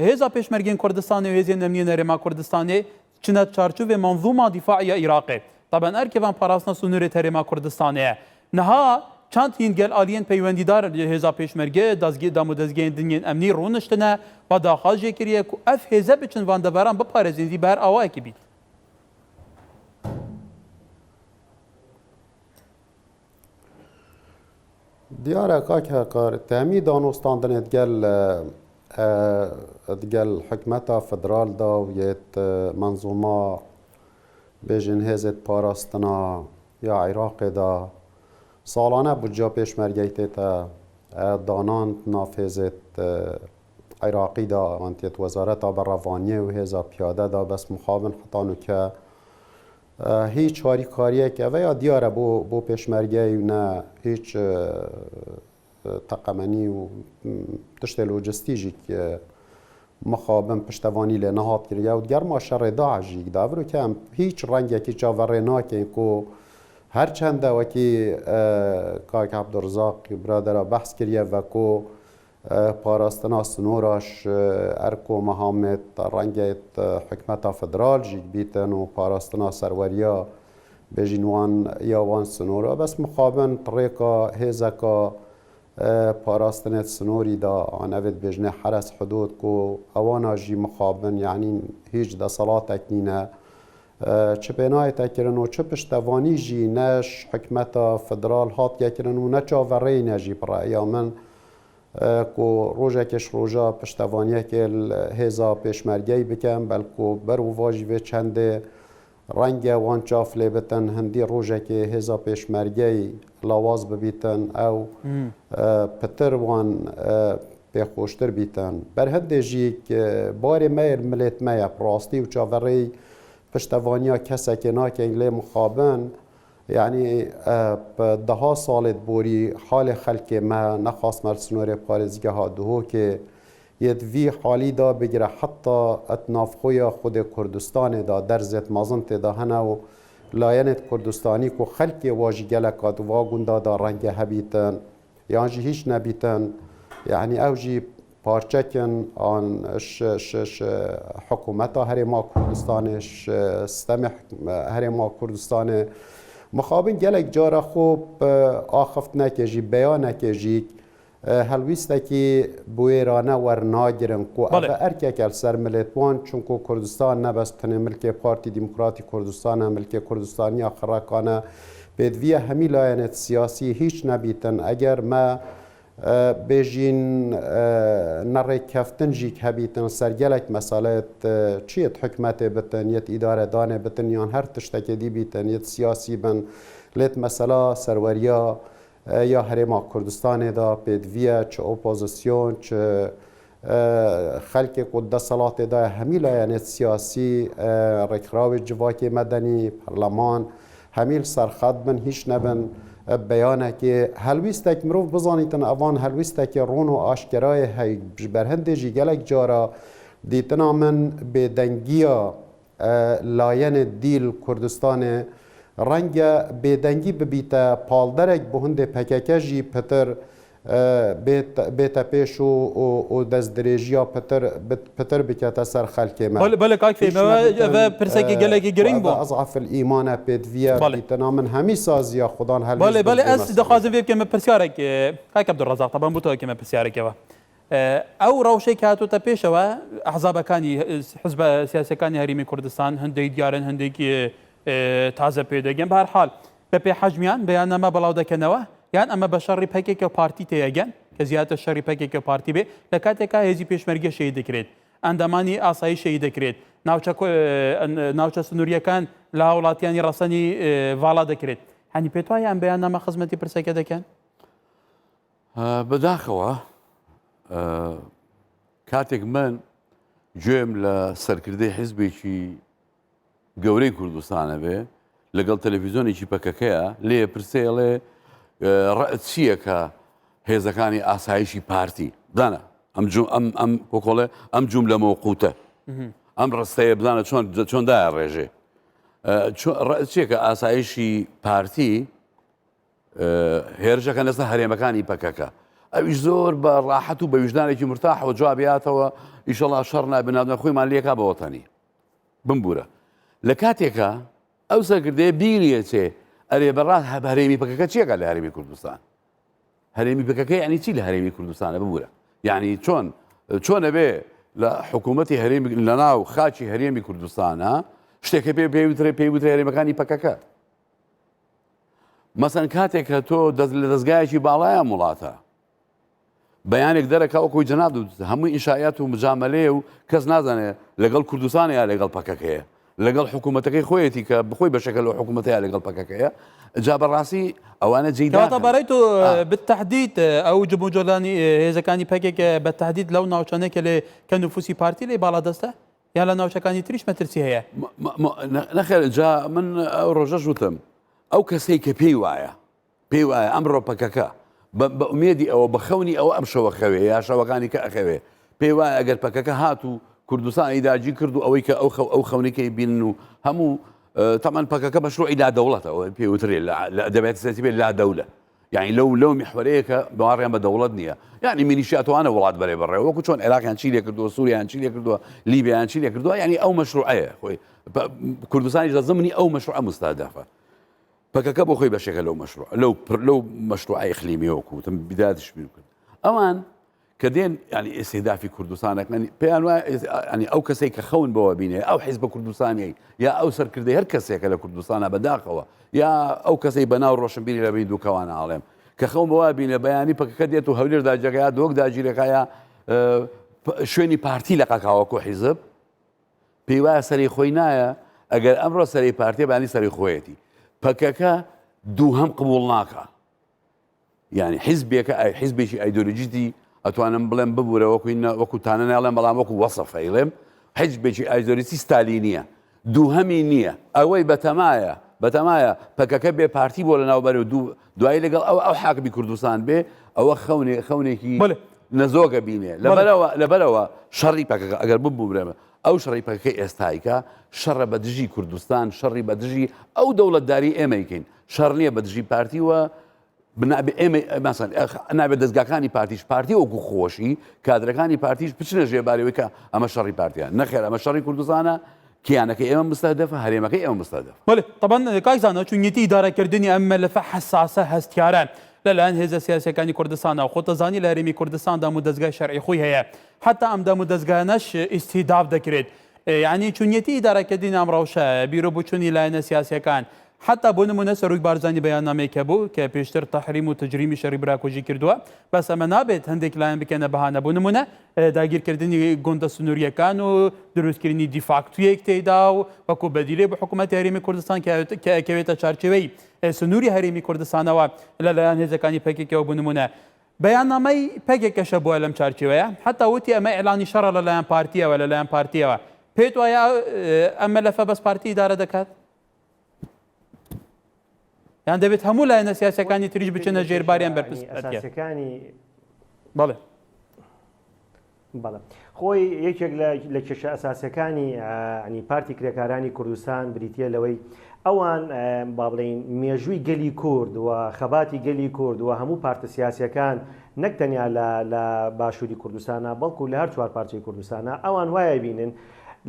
Hêza pêşmergên Kurdistanê û hêzên emniyên herêma Kurdistanê çine çarçûvê manzûma dîfaîya Iraqê. طبعا ارکیوان پاراستنا سنوری تریما کردستانه نها چند هین گل آلین پیوندیدار هزا پیشمرگه دزگی دامو دزگین دنین امنی رونشتنه و داخل جکریه که اف هزا بچن واندباران بپارزین دی بر آوه کی بید دیاره کار تامی دانستاندن ادگل حکمتا فدرال دا و یت منظومه بیجن هزت پاراستنا یا عراق دا سالانه بودجا پیشمرگی تا دانان نافذت عراقی دا انتیت وزارت برروانیه و هزا پیاده دا بس مخابن حتانو که هیچ کاریه که و یا دیاره بو پیشمرگی و نه هیچ تقمنی و تشت لوجستیجی که مخابن پشتوانی لنهات کریه و دیگر ما شر داعجی داورو که هیچ رنگی که چاوره که هر چند وکی کاک عبدالرزاق برادر بحث کریه و کو پاراستنا سنوراش ارکو محمد رنگیت حکمت فدرال جیگ بیتن و پاراستنا سروریا بجینوان یاوان سنورا بس مقابن طریقا هزکا پاراستنت سنوری دا عن اوید بجنه حرس حدود کو اوانا جی مقابن یعنی هیچ دا صلات اکنینه چه بنای تکرن و چه پشتوانی جی نش حکمت فدرال هات یکرن و نه چاوره نجی برای من کو روژه کش روژه پشتوانی که هزا پیشمرگی بکن بلکو برو واجبه چنده رنگ وان چاف لیبتن هندی روژه که هزا پیشمرگی لاواز ببیتن او پتر وان بخوشتر بیتن بر هنده جی که بار میر ملیت میا پراستی و چاوره پشتوانیا کسا که ناکن لی مخابن یعنی ده سالت بوری حال خلق ما نخواست مرسنور پارزگه ها دهو که ید وی حالی دا بگیره حتی اتنافخوی خود کردستان دا درزت مازنت دا هنه و لاینت کردستانی که خلق واجی گلکات و گنده دا رنگ هبیتن یعنی هیچ نبیتن یعنی اوجی پارچکن آن حکومت هرما کردستان سیستم هرما کردستان مخابن گلک جارا خوب آخفت نکجی بیان نکجی هلویسته که بویرانه ورناگرن کو اوه ارکه سر ملیتوان چونکو کردستان نبستن ملک پارتی دموکراتی کردستان ملک کردستانی آخرکانه بدوی همی لاینت سیاسی هیچ نبیتن اگر ما بیجین نره کفتن جیک هبیتن سرگلک مسالت چیت حکمت بتن یت اداره دانه بتن یان هر تشتک دی بیتن یت سیاسی بن لیت مسئله سروریا یا هرما کردستان دا پیدویه چه اپوزیسیون چه خلق قد صلات دا همیل یعنی سیاسی رکراو جواک مدنی پارلمان همیل سرخط بن هیچ نبن بیانه که هلویسته که مروف بزانیتن اوان هلویسته که رون و آشکرای هی برهنده جی گلک جارا دیتنا من به دنگیا لاین دیل کردستان رنگ به دنگی ببیتا پالدرک بهنده پککه جی پتر بیتا پیش و دست دریجیا پتر بکتا سر خلک من بله کاک فیمه و پرسکی گلکی گرینگ بو اضعف الایمان پیدویا بیتنا من همی سازیا خدان هل بله از دخوازم فيك كما برسيارك كاك عبد الرزاق طبعا بوتو كما برسيارك او روشي كاتو تبيشوا احزاب كاني حزب سياسي كاني هريمي كردستان هندي ديارن هندي تازه پیداگن به هر حال به حجمیان بیاننامه بلاو دکنوا یعنی اما بشری پکی که پارتی تیگن که زیادت شری پکی که پارتی به لکاته که هزی پیشمرگی شهید کرد اندمانی آسایی شهید کرد ناوچه سنوریه کان لاولاتیانی رسانی والا دکرد هنی پیتوای ام بیاننامه خدمتی پرسکه دکن بداخوا کاتێک من گوێم لە سەرکردەی حیزبێکی گەورەی کوردستانە بێ لەگەڵ تەلەڤیزۆنێکی پەکەکەیە لێ پرسێڵێ ڕەت چییە کە هێزەکانی ئاسایشی پارتی بدانە ئەم کۆکۆڵێ ئەم جوم لە مەوقوتە ئەم ڕستەیە بدانە چۆندایە ڕێژێ ڕەت چییە کە ئاسایشی پارتی هێرشەکە لەسەر هەرێمەکانی پەکەکە ئەویش زۆر بە ڕاحەت و بە ویژدانێکی مرتاحەوە جوابیاتەوە ئیشەڵا شەڕ نابێ نادمە خۆیمان لێکا بە وەتەنی بمبورە لە کاتێکە ئەو سەرکردەیە بیریەچێ ئەرێ بەڕاست هەرێمی پەکەکە چیەکە لە هەرێمی کوردستان هەرێمی پەکەکە یعنی چی لە هەرێمی کوردستانە ببوورە یعنی چۆنە بێ لە حکوومەتی هەرێمی لە ناو خاچی هەرێمی کوردستانە شتێکە پێی وترێ هەرێمەکانی پەکەکە مەسەن کاتێک کە تۆ لە دەستگایەکی باڵایە وڵاتە بەیانێک دەرەکە وەکوی جەناب هەمووی ئینشایات و مجاملەیە و کەس نازانێت لەگەڵ کوردستان یا لەگەڵ پەکەکەیە لەگەڵ حکوومەتەکەی خۆیەتی کە بخۆی بەشەکە لە حکوومەتەیە لەگەڵ پەکەکەیە جا بەڕاستی ئەوانە جێداواتە بەڕێ تۆ بالتحدید ئەو جموجۆلانی هێزەکانی پەکێک بەتحدید لەو ناوچانێکە لێ کە نفوسی پارتی لێ باڵا دەستە یا لە ناوچەکانی تریش مەترسی هەیە نەخێر جا من ئەو ڕۆژەش وتم ئەو کەسەی کە پێی وایە ئەمڕۆ پەکەکە بە ئومێدی ئەوە بە خەونی ئەوە ئەم شەوە خەوێ یا شەوەکانی کە ئەخەوێ پێی وایە ئەگەر پەکەکە هات و کوردستانی داگیر کرد و ئەوەی کە ئەو خەونەکەی بینن و هەموو تەمان پەکەکە بەشڕوعی لا دەوڵەتەوە پێی وترێ دەبێت سەتی بێت لا دەولە یعنی لەو میحوەرەیەکە بەواڕیان بە دەوڵەت نییە یعنی میلیشیاتوانە وڵات بەرێ بڕێ وەکو چۆن عێراقیان چی لێ کردووە سووریان چی لێ کردووە لیبیان چی لێ کردووە یعنی ئەو مەشروعەیە خۆی کوردستانیش لە زمانی ئەو مەشروعە مستهدەفە پەکەکە بۆ خۆی بەشێکە لەو مەشروعە ئیقلیمی وەکوتم بیدادش بیر کرد ئەوان کە دێن ینی ئێستێدافی کوردستانەکەنی پێیان وایە ینی ئەو کەسێک کە خەون بەوە بینێ ئەو حیزب بە کوردستانی یا ئەو سەرکردەی هەر کەسێکە لە کوردستانە بەداخەوە یا ئەو کەسەی بەناو ڕۆشنبیری لە بین دووکەوانە ئاڵێم کە خەون بەوە بینێ بەیانی پەکەکە دێت و هەولێر داجەکەیە دۆک داگیرەکەیە شوێنی پارتی لە قەکاوەکۆ حیزب پێی وایە سەری خۆی نایە ئەگەر ئەمڕۆ سەری پارتیە بەیانی سەری خۆیەتی پەکەکە دووهەم قبوڵ ناکە یعنی حیزبێکە حیزبێکی ئایدۆلۆژیتی ئەتوانم بڵێم ببوورە وەکو تانە ناڵێم بەڵام وەکو وەسەفەیڵێم حیزبێکی ئایدۆلۆژی ستالینیە دووهەمی نییە ئەوەی بەتەمایە پەکەکە بێ پارتی بۆ لە ناوبەرە و دوایی لەگەڵ ئەو حاکمی کوردستان بێ ئەوە خەونێکی نەزۆگە بینێ لەبەرەوە شەڕی پەکەکە ئەگەر ببوورێمە ئەو شەڕی پەکەکەی ئێستایکە شەڕە بە دژی کوردستان شەڕی بە دژی ئەو دەوڵەتداری ئێمەیکەین شەڕ نییە بە دژی پارتیوە نابێت دەستگاکانی پارتیش پارتی وەکو خۆشی کادرەکانی پارتیش بچنە ژێبارەوەی کە ئەمە شەڕی پارتیان نەخێر ئەمە شەڕی کوردستانە کیانەکەی ئێمە مستهدەفە هەرێمەکەی ئێمە مستهدەف بەڵێ طبعا کاکزانە چونیەتی ئیدارەکردنی ئەم مەلەفە حساسە هەستیاران لەلایەن هێزە سیاسیەکانی کوردستانە و خۆتەزانی لە هەرێمی کوردستاندا و دەستگای شەرعی خۆی هەیە حتا ئەم دەم و دەستگانەش ئیستیداف دەکرێت یعنی چونیەتی ئیدارەکردنی ئەم ڕەوشە بیرۆ بووچوونی لایەنە سیاسیەکان حتا بۆ نمونە سەرۆک بارزانی بەیاننامەیەکە بوو کە پێشتر تەحریم و تجریمی شەڕی براکۆژی کردووە بەس ئەمە نابێت هەندێک لایەن بکەنە بەهانە بۆ نمونە داگیرکردنی گوندە سنووریەکان و دروستکردنی دیفاکتویەک تێدا و وەکو بەدیلێ بە حکوومەتی هەرێمی کوردستان کەوێتە چارچێوەی سنووری هەرێمی کوردستانەوە لەلایەن هێزەکانی پەکێکەوە بۆ نمونە بەیاننامەی پەکێکەشە بووە لەم چارچێوەیە حتا وتی ئەمە ئێعلانی شەڕە لەلایەن پارتیەوە پێت وایە ئەم مەلەفە بەس پارتی ئیدارە دەکات یان دەبێت هەموو لایەنە سیاسیەکانی تریش بچنە ژێرباریان بەرپرسەکانی بەڵێ بەڵێ خۆی یەکێک لە کێشە ئەساسەکانی ینی پارتی کرێکارانی کوردستان بریتە لەوەی ئەوان با بڵێن مێژووی گەلی کورد و خەباتی گەلی کورد و هەموو پارتە سیاسیەکان نەک تەنیا لە باشووری کوردستانە بەڵکو لە هەر چوار پارچەی کوردستانە ئەوان وایە بینن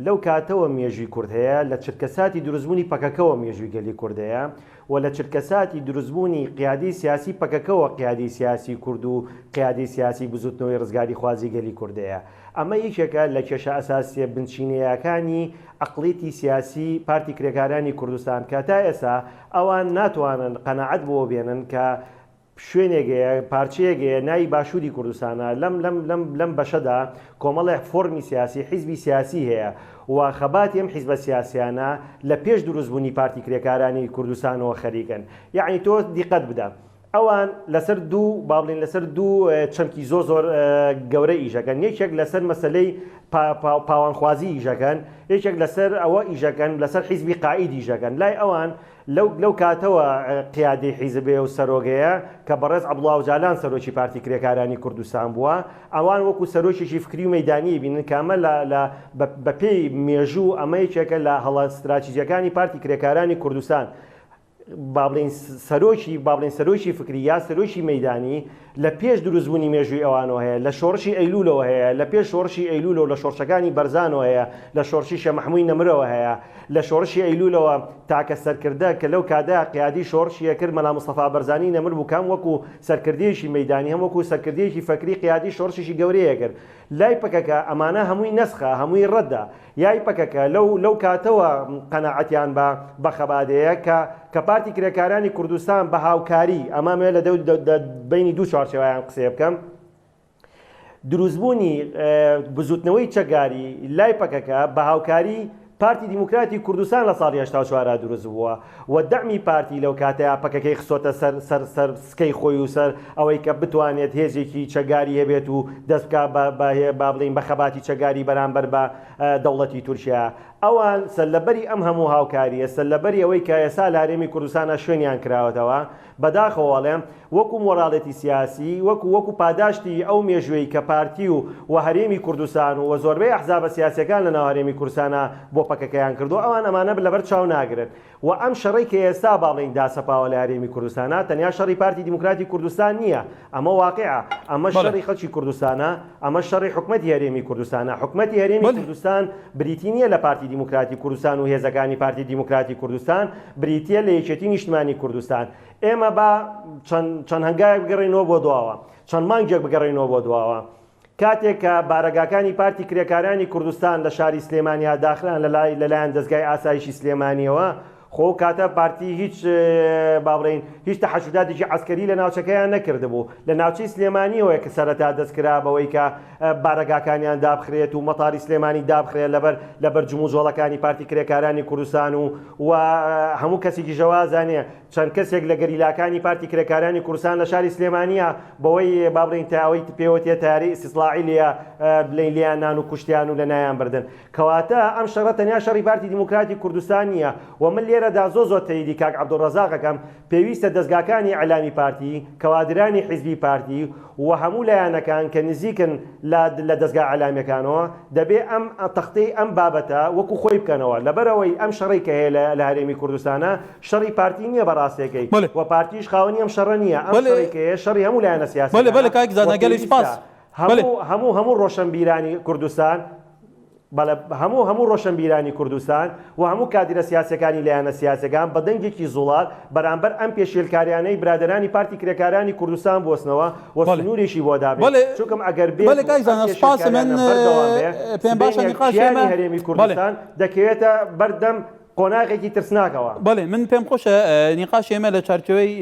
لەو کاتەوە مێژووی کورد هەیە لە چرکەساتی دروستبوونی پەکەکەەوە مێژووی گەلی کورد هەیە و لە چرکەساتی دروستبوونی قیادی سیاسی پەکەکەەوە قیادی سیاسی کورد و قیادی سیاسی بزوتنەوەی ڕزگاری خوازی گەلی کوردەیە ئەمە یەکێکە لە کێشە ئەساسیە بنچینەیەکانی ئەقڵیتی سیاسی پارتی کرێکارانی کوردستان کە تا ئێستا ئەوان ناتوانن قەنەعەت بۆ بێنن کە شوێنێکەیە پارچەیەکەیە ناوی باشووری کوردستانە لەم بەشەدا کۆمەڵێک فۆرمی سیاسی حیزبی سیاسی هەیە و خەباتی ئەم حیزبە سیاسیانە لە پێش دروستبوونی پارتی کرێکارانی کوردستانەوە خەریکن یعنی تۆ دیقەت بدە ئەوان لەسەر دوو با بڵێن لەسەر دوو چەمکی زۆر گەورە ئیژەکەن یەکێک لەسەر مەسلەی پاوانخوازی ئیژەکەن یەکێک لەسەر ئەوە ئیژەکەن لەسەر حیزبی قائید ئیژەکەن لای ئەوان لەو کاتەوە قیادی حیزبێ و سەرۆگەیە کە بەڕێز عەبدوڵڵا ئۆجالان سەرۆکی پارتی کرێکارانی کوردستان بووە ئەوان وەکو سەرۆکیشی فکری و مەیدانی بینن کە ئەمە بە پێی مێژوو ئەمە یەکێکە لە هەڵە استراتیژیەکانی پارتی کرێکارانی کوردستان بابلین سەرۆکی فکری یا سەرۆکی مەیدانی لە پێش دروستبوونی مێژووی ئەوانەوە هەیە لە شۆڕشی ئەیلولەوە هەیە لە پێش شۆڕشی ئەیلولەوە لە شۆڕشەکانی بەرزانەوە هەیە لە شۆڕشی شەمەحمووی نەمرەوە هەیە لە شۆڕشی ئەیلولەوە تاکە سەرکردە کە لەو کادا قیادی شۆڕشیە کرد مەلا مستەفا بەرزانی نەمر بوو کام وەکو سەرکردەیەکی مەیدانی هەم وەکو سەرکردەیەکی فەکری قیادی شۆڕشیشی گەورەیە کرد لای پەکەکە ئەمانە هەمووی نەسخە هەمووی ڕەتدا یای پەکەکە لەو کاتەوە قەناعەتیان بە خەبادەیە کە پارتی کرێکارانی کوردستان بە هاوکاری ئەمامێ لە بینی دوو چوارچێوەیان قسێ بکەم دروستبوونی بزوتنەوەی چەکداری لای پەکەکە بە هاوکاری پارتی دیموکراتی کوردستان لە ساڵی 84 دروست بووە و دەمی پارتی لەو کاتەیە پەکەکەی خسۆتە سەر سکەی خۆی و سەر ئەوەی کە بتوانێت هێزێکی چەکداری هەبێت و دەستکا با بڵین بە خەباتی چەکداری بەرامبەر بە دەوڵەتی تورکیا ئەوان سەرلەبەری ئەم هەموو هاوکاریە سەرلەبەری ئەوەی کە ئێستا لە هەرێمی کوردستانە شوێنیان کراوەتەوە بەداخەوەڵێم وەکو مۆراڵەتی سیاسی وەکو پاداشتی ئەو مێژوەی کە پارتی و هەرێمی کوردستان و زۆربەی ئەحزابە سیاسیەکان لە ناو هەرێمی کوردستانە بۆ پەکەکەیان کردو ئەوان ئەمانە لەبەر چاو ناگرن و ئەم شەڕی کە ئێستا باڵین داسەپاوە لە هەرێمی کوردستانە تەنیا شەڕی پارتی دیموکراتی کوردستان نییە ئەمە واقعە ئەمە شەڕی خەڵکی کوردستانە ئەمە شەڕی حکومەتی هەرێمی کوردستانە حکومەتی هەرێمی کوردستان بریتی نییە لە پارتی دیموکراتی کوردستان و هێزەکانی پارتی دیموکراتی کوردستان بریتیە لە یەکێتی نیشتمانی کوردستان ئێمە بە چەند هەنگایەک بگەڕێنەوە بۆ دواوە چەند مانگێک بگەڕێنەوە بۆ دواوە کاتێک کە بارەگاکانی پارتی کرێکارانی کوردستان لە شاری سلێمانیا داخران لەلایەن دەستگای ئاسایشی سلێمانیەوە خۆ کاتە پارتی هیچ بابڕین هیچ تەحەشوداتێکی عەسکەری لە ناوچەکەیان نەکردبوو لە ناوچەی سلێمانیەوە کە سەرەتا دەستکرا بەوەی کە بارەگاکانیان دابخرێت و مەتاری سلێمانی دابخرێت لەبەر جموزۆڵەکانی پارتی کرێکارانی کوردستان و هەموو کەسێکی ژەوازانێ چەند کەسێک لە گەریلاکانی پارتی کرێکارانی کوردستان لە شاری سلێمانیە بەوەی بابڕین تاوەی پێوەتێ تاری ئیستیسلاعی لیان نان و کوشتیان و لە نایان بردن کەواتە ئەم شەڕە تەنیا شەڕی پارتی دیموکراتی کوردستان نییە و من لێرەدا زۆر تەییدی کاک عەبدوڵڕەزاقەکەم پێویستە دەستگاکانی ئەعلامی پارتی کەوادرانی حیزبی پارتی و هەموو لایەنەکان کە نزیکن لە دەستگا ئەعلامیەکانەوە دەبێ ئەم تەختەی ئەم بابەتە وەکو خۆی بکەنەوە لەبەرەوەی ئەم شەڕی کە هەیە لە هەرێمی کوردستانە شەڕی پارتی نییە بەڕاستیەکەی و پارتیش خاوەنی ئەم شەڕە نییە ئەم شەڕی کە هەیە شەڕی هەموو لایەنە سیاسی هەموو ڕۆشنبیرانی کوردستان هەموو ڕۆشنبیرانی کوردستان و هەموو کادرە سیاسەکانی لایەنە سیاسەکان بە دەنگێکی زوڵات بەرامبەر ئەم پێشێلکاریانەی برادرانی پارتی کرێکارانی کوردستان بۆستنەوە و سنوورێکی بۆ دابێت چونکەم ئەگەر پێم باشە هەرێمی کوردستان دەکەوێتە بەردەم قۆناغێکی ترسناکەوە بەڵێ من پێم خۆشە نیقاش ئێمە لە چارچەوەی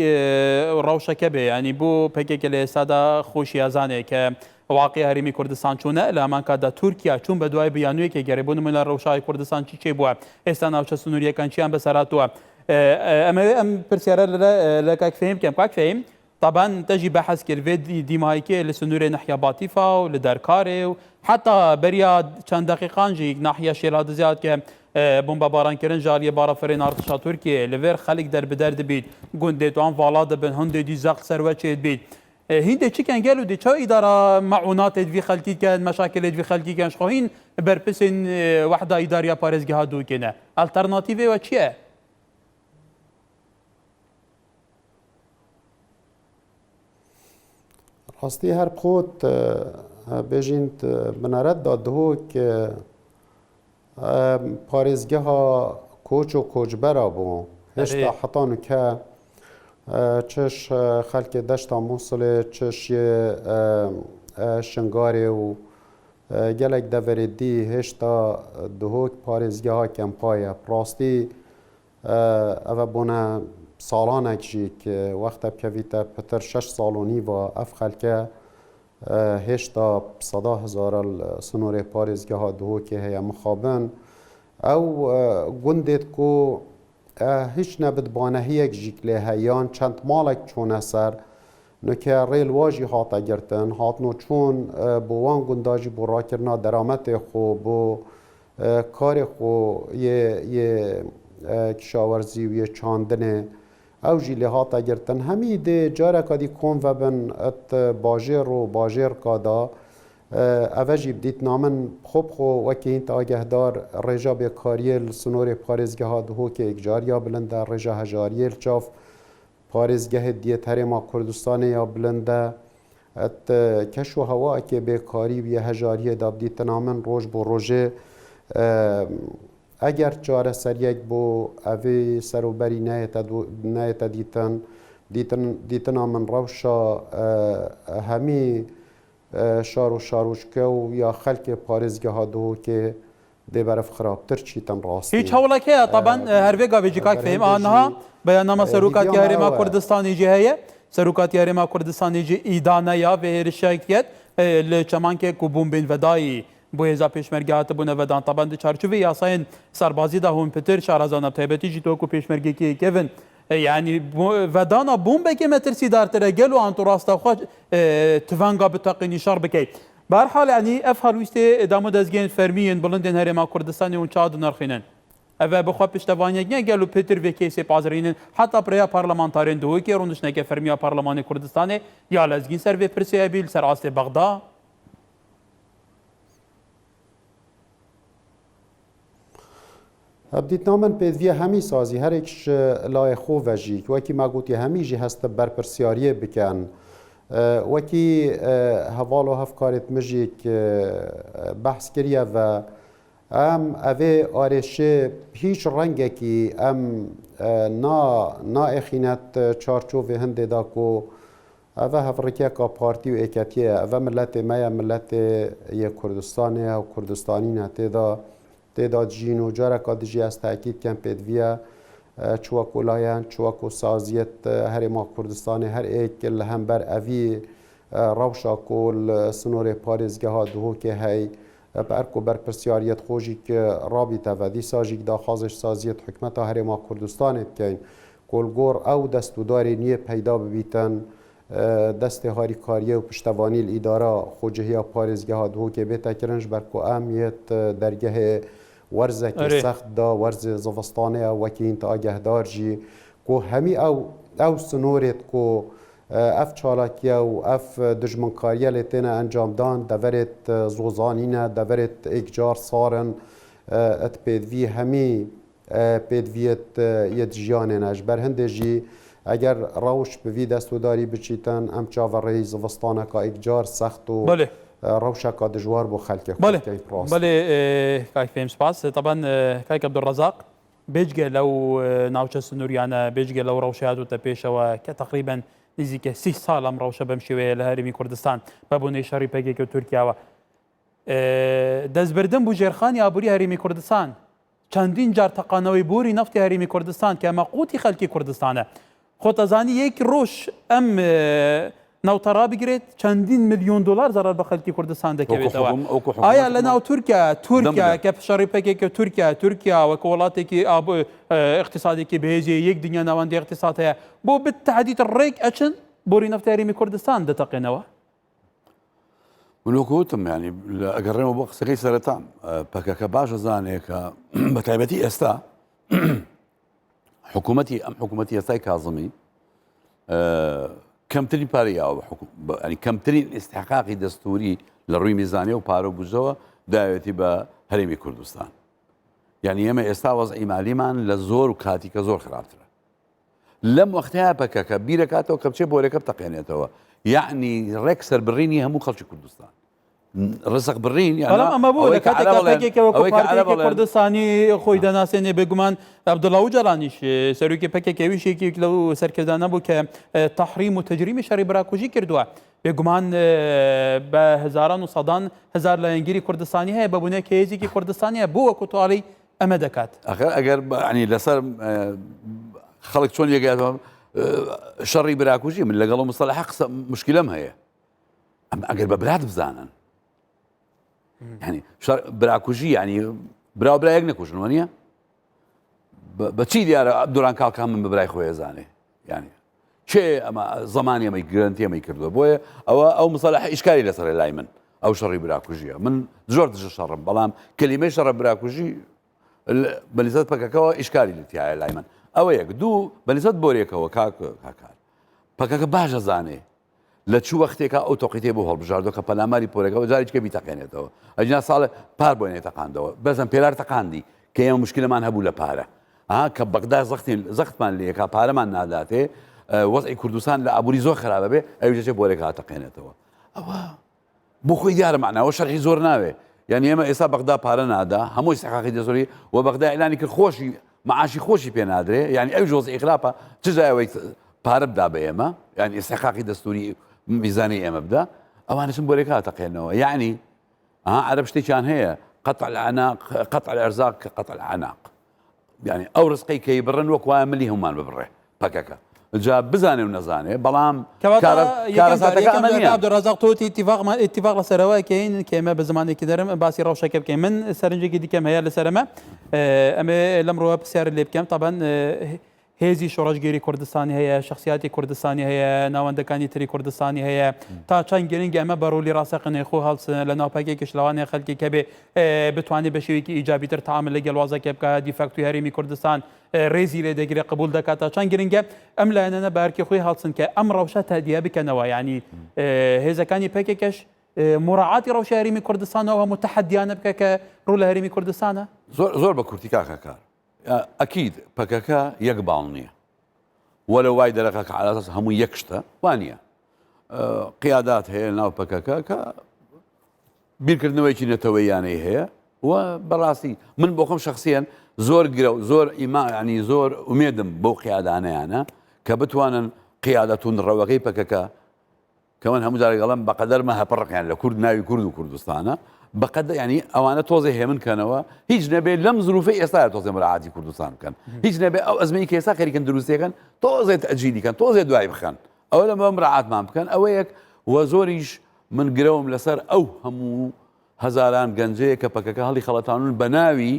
ڕەوشەکە بێ ینی بۆ پێکێکە لە ئێستادا خۆشی ئازانێک کە واقعی هەرێمی کوردستان چوونە لە هەمان کاتدا تورکیا چوون بە دوای بیانوویەکێ گەڕێبوون من لە ڕەوشای کوردستان چی بووە ئێستا ناوچە سنووریەکان چیان بەسەراتووە ئەم پرسیارە لە کاکفەهیم بکەم کاکفەهیم طبعا تجي بحث كالفيد ديمايكي لسنوري ناحية باطفة ولدركاري وحتى بريا كان دقيقان جي ناحية شيراد زياد كه بومبا باران كرن جالية بارا فرين ارتشا تركيا لفير خلق در بدر دبيت قندي توان فالاد بن هندي دي زاق سروتشي دبيت هندي چی کن گلو دی چه اداره معونات دوی خلکی کن مشاکل دوی خلکی کن شخواهین برپسین وحده اداریا پارزگه ها دو کنه الترناتیوه و چیه؟ راستی هر خود بجینت بنارد داده که پارزگه ها کوچ و کوچبرا بون هشتا حتانو که چش خلک دشت موصل چش شنگاری و گلک دوردی هشتا دهوک پارزگه ها کمپای راستی او بونه سالانک جی که وقت بکویتا پتر 6 سالونی و اف خلکه هشتا 100,000 سنور پارزگه ها دهوکی هیا مخابن او گندید که هیچ نبود بانهیک جیکله هیان چند مالک چون سر نکه ریل واجی هاتا گرتن هاتنو چون بوان گنداجی بو را کرنا درامت خو بو کار خو یه کشاورزی و یه چاندنه او جی لهاتا گرتن همی ده جاره کدی کن و بن ات باجر و باجر کادا اوجی بدیت نامن خوب خو وکی این آگهدار رجا بکاریل سنور پارزگه ها دهو که اکجاریا بلنده رجا هجاریل چاف پارزگه دیت هرما کردستان یا بلنده ات کشو هوا که بکاری و هجاریه دا بدیت نامن روش بو روژه اگر چاره سریک بو اوی سروبری نیت دیتن من روشا همی شاروشکه و یا خلک پارزگه ها دو که ده برف خرابتر چیتن راستی هیچ حوله که طبعا هر وگا بيجي كاك فهم آنها بيانما سروكات يارما كردستان جي هي سروكات يارما كردستان جي إيدانا يا به الشاكيت لچمان که کوبون بین ودایی بویزا پیشمرگات بونه ودان طبعا چارچوبی یاساین سربازی ده هم پتر شارزان تایبتی جی تو کو پیشمرگی کی کیون يعني ودانا بوم بكي ما ترسي دار ترجل وانتو راستا خو تفانغا بتقني شر بكي بهرحال يعني افهل ويستي دامو دزگين فرمين بلندن هرما كردستان و چاد نرخينن اوا بخوا پشتوانيا گلو پتر وكي سي پازرين حتى بريا پارلمانتارين دو كي روندش نك فرميا پارلمان كردستان يا لزگين سر و پرسي بيل سر است بغداد بدیت نامن پیدوی همی سازی هر ایکش لای خو وجی وکی ما گوتی همی جی هست بر پرسیاریه بکن وکی هوالو هفکارت مجیک بحث کریه و ام اوه آرشه هیچ رنگه کی ام نا اخینت چارچوب هنده دا کو اوه هفرکیه که پارتی و ایکتیه اوه ملت میا ملت یه کردستانه و کردستانی نته دا تعداد جین و جارا کادجی از تأکید کن پیدویا چواکولاین چواکو سازیت هر ما کردستان هر ایک هم بر اوی روشا کل سنور پارزگه ها دهو که هی برکو بر پرسیاریت خوشی که رابطه و دی ساجیک دا خازش سازیت حکمت هر ما کردستان کن کلگور او دستوداری نیه پیدا ببیتن دست هاری کاریه و پشتوانی الاداره خوجهی پارزگه ها دهو که بیتا کرنش برکو امیت درگه ورزه که سخت دا ورز زوستانه وکی انت آگهدار جی کو همی او سنورت کو اف چالاکیه و اف دجمنکاریه لیتینه انجام دان دورت زوزانینه دورت اکجار سارن ات پیدوی همی پیدویت ید جیانه نش بر هنده جی اگر روش بوی دستوداری بچیتن ام چاوره زوستانه که اکجار سخت و بله روشك دجوار بو خلك بله كاي فهم سباس طبعا كاي عبد الرزاق بيجي لو ناوچه سنوريانا بيجي لو روشات وتبيشوا كتقريبا نزيك 6 سال ام روشه بمشي لهرمي كردستان بابوني شري بيجي تركيا و دزبردن بو جرخان يا بوري هرمي كردستان چندین جار تقانوي بوري نفط هرمي كردستان كما قوتي خلكي كردستان خوتزاني يك روش ام ناوتەڕا بگرێت چەندین ملیۆن دلار زەرار بە خەڵکی کوردستان دەکەوێتەوە ئایا لە ناو تورکیا کە شەڕیپەکێکە تورکیا وەکە وڵاتێکی اقتصادێکی بەهێزی یەک دنیا ناوەندی اقتصاد هەیە بۆ بالتحدید ڕێک ئەچن بۆری نەفتی هەرێمی کوردستان دەتەقێنەوە من وەکوتم ینی ئەگەڕێمە بۆ قسەکەی سەرەتام پەکەکە باشە زانێ کە بە تایبەتی ئێستا حکوومەتی ئەم حکوومەتی ئێستای کاظمی کەمترین پارەی ینی کەمترین ئیستحقاقی دەستوری لە ڕووی میزانیە و پارە و بوجەوە داوێتی بە هەرێمی کوردستان یعنی ئێمە ئێستا وەزعی مالیمان لە زۆر و کاتیکە زۆر خراپترە لەم وەختەیە پەکەکە بیرەکاتەوە کە بچێ بۆرەکە بتەقێنێتەوە یعنی ڕێک سەربڕینی هەموو خەڵکی کوردستان ڕزق بڕین ئەمە بوو لە کاتێکەوەکو پارتێکی کوردستانی خۆی دەناسێنێ بێگومان عەبدوڵڵا جەڵانیش سەرۆکی پەکێکەویشێکی لەو سەرکردانە بوو کە تەحریم و تەجریمی شەڕی براکوژی کردووە بێگومان بە هەزاران و سەدان هەزار لایەنگیری کوردستانی هەیە بە بوونەیەکی هێزێکی کوردستانی هەیە بۆ وەکو تواڵی ئەمە دەکات ئەگەر ینی لەسەر خەڵک چۆن یەکاتەوە شەڕی براکوژی من لەگەڵ مستەلاحە قسە مشکلەم هەیە ئەگەر بە برات بزانن يعني براكوجي يعني براو برايك نكوش نوانيا بتشي ديار عبدوران كالكام من براي خويا زاني يعني شيء اما زماني ما يجرنتي ما يكردو بويا او مصالح اشكالي لسر لايمن او شري براكوجي من جورد شر بلام كلمه شر براكوجي بليزات بكاكا اشكالي لتي لايمن او يك دو بليزات بوريكا وكاك باجا زاني لە چوو وەختێکە ئەو تۆقیتێ بۆ هەڵبژاردۆ کە پەلاماری پۆرەکەەوە جارێککە بیتەقێنێتەوە ئەجنا ساڵە پار بۆێنێ تەقاندەوە بەزم پێلار تەقاندی کە ئێمە مشکلمان هەبوو لە پارە کە بەغدا زەختمان لێکا پارەمان ناداتێ وەزعی کوردستان لە ئابووری زۆر خراپە بێ ئەوژێ بۆرێک هاتەقێنێتەوە ئەوە بۆ خۆی دیارە معناوە شەرحی زۆر ناوێ یعنی ئێمە ئێستا بەغدا پارە نادا هەمووی سەقاقی دەزۆری و بەغدا ئێلانی کرد خۆشی معاشی خۆشی پێ نادرێ یعنی ئەو جۆزئی خراپە چژایەوەی پارە بدا بە ئێمە یعنی ئێستاقاقی دەستوری میزانی ئێمە بدا ئەوانشم بۆرێک هاتەقێنەوە یعنی عرب شتێکیان هەیە قطع العناق قطع الأرزاق كقطع العناق يعني ئەو ڕزقەی کەی بڕن وەک وایە ملی هەمومان ببڕێ پەکەکە جا بزانێ و نەزانێ بەڵام کارەساتەکە عەبدوڕەزاق تۆ اتفاق لەسەرەوەی کەین کە ئێمە بە زمانێکی دەرم باسی ڕەوشەکە بکەین من سەرنجێکی دیکەم هەیە لەسەرەمە ئەمێ لەمڕۆوە پرسیارە لێ بکەم طبعاً هێزی شۆڕەشگیری کوردستانی هەیە شخصیاتی کوردستانی هەیە ناوەندەکانی تری کوردستانی هەیە تا چەند گرنگ ئەمە بەڕوولی ڕاستەقینەی خۆ هەڵسن لە ناوپەکێکیش لەوانەیە خەڵکی کە بێ بتوانێت بە شێوەیەکی ئیجابیتر تەعامل لەگەڵ وازەکە بکە دیفاکتوی هەرێمی کوردستان ڕێزی لێ دەگرێت قبول دەکات تا چەند گرنگە ئەم لایەنە بەرکی خۆی هەڵسن کە ئەم ڕەوشە تادیە بکەنەوە یعنی هێزەکانی پەکێکەش مراعاتی ڕەوشە هەرێمی کوردستانەوە هەموو تەحەدیانە بکە کە ڕوو لە هەرێمی کوردستانە زۆر بە کورتی کاکەکار ئەکید پەکەکە یەک باڵ نییە وەلە وای دەرەقەکە عادەتەن هەموو یەک شتە وانە قیادات هەیە ناو پەکەکە کە بیرکردنەوەیکی نەتەوەیانەی هەیە و بەڕاستی من بۆ خۆم شخصیان زۆر گرە و زۆر ئیمانی زۆر ئومێدم بەو قیادانەیانە کە بتوانن قیادەتون ڕەوەکەی پەکەکە کە من هەموو جارێگەڵم بەقەدەرمە هەپڕقیان لە کورد ناوی کورد و کوردستانە بەقەدە ینی ئەوانە تۆزێ هێمنکەنەوە هیچ نەبێت لەم زروفی ئێستا تۆزێ مراعاتی کوردستان بکەن هیچ نەبێت ئەو ئەزمەی کە ئێستا خەریکن دروستیەکەن تۆزێت ئەجیلیکەن تۆزێ دوای بخەن ئەوە لەمە مراعاتمان بکەن ئەوە یەک وە زۆریش من گرەوم لەسەر ئەو هەموو هەزاران گەنجەیە کە پەکەکە هەڵی خەڵەتانون بە ناوی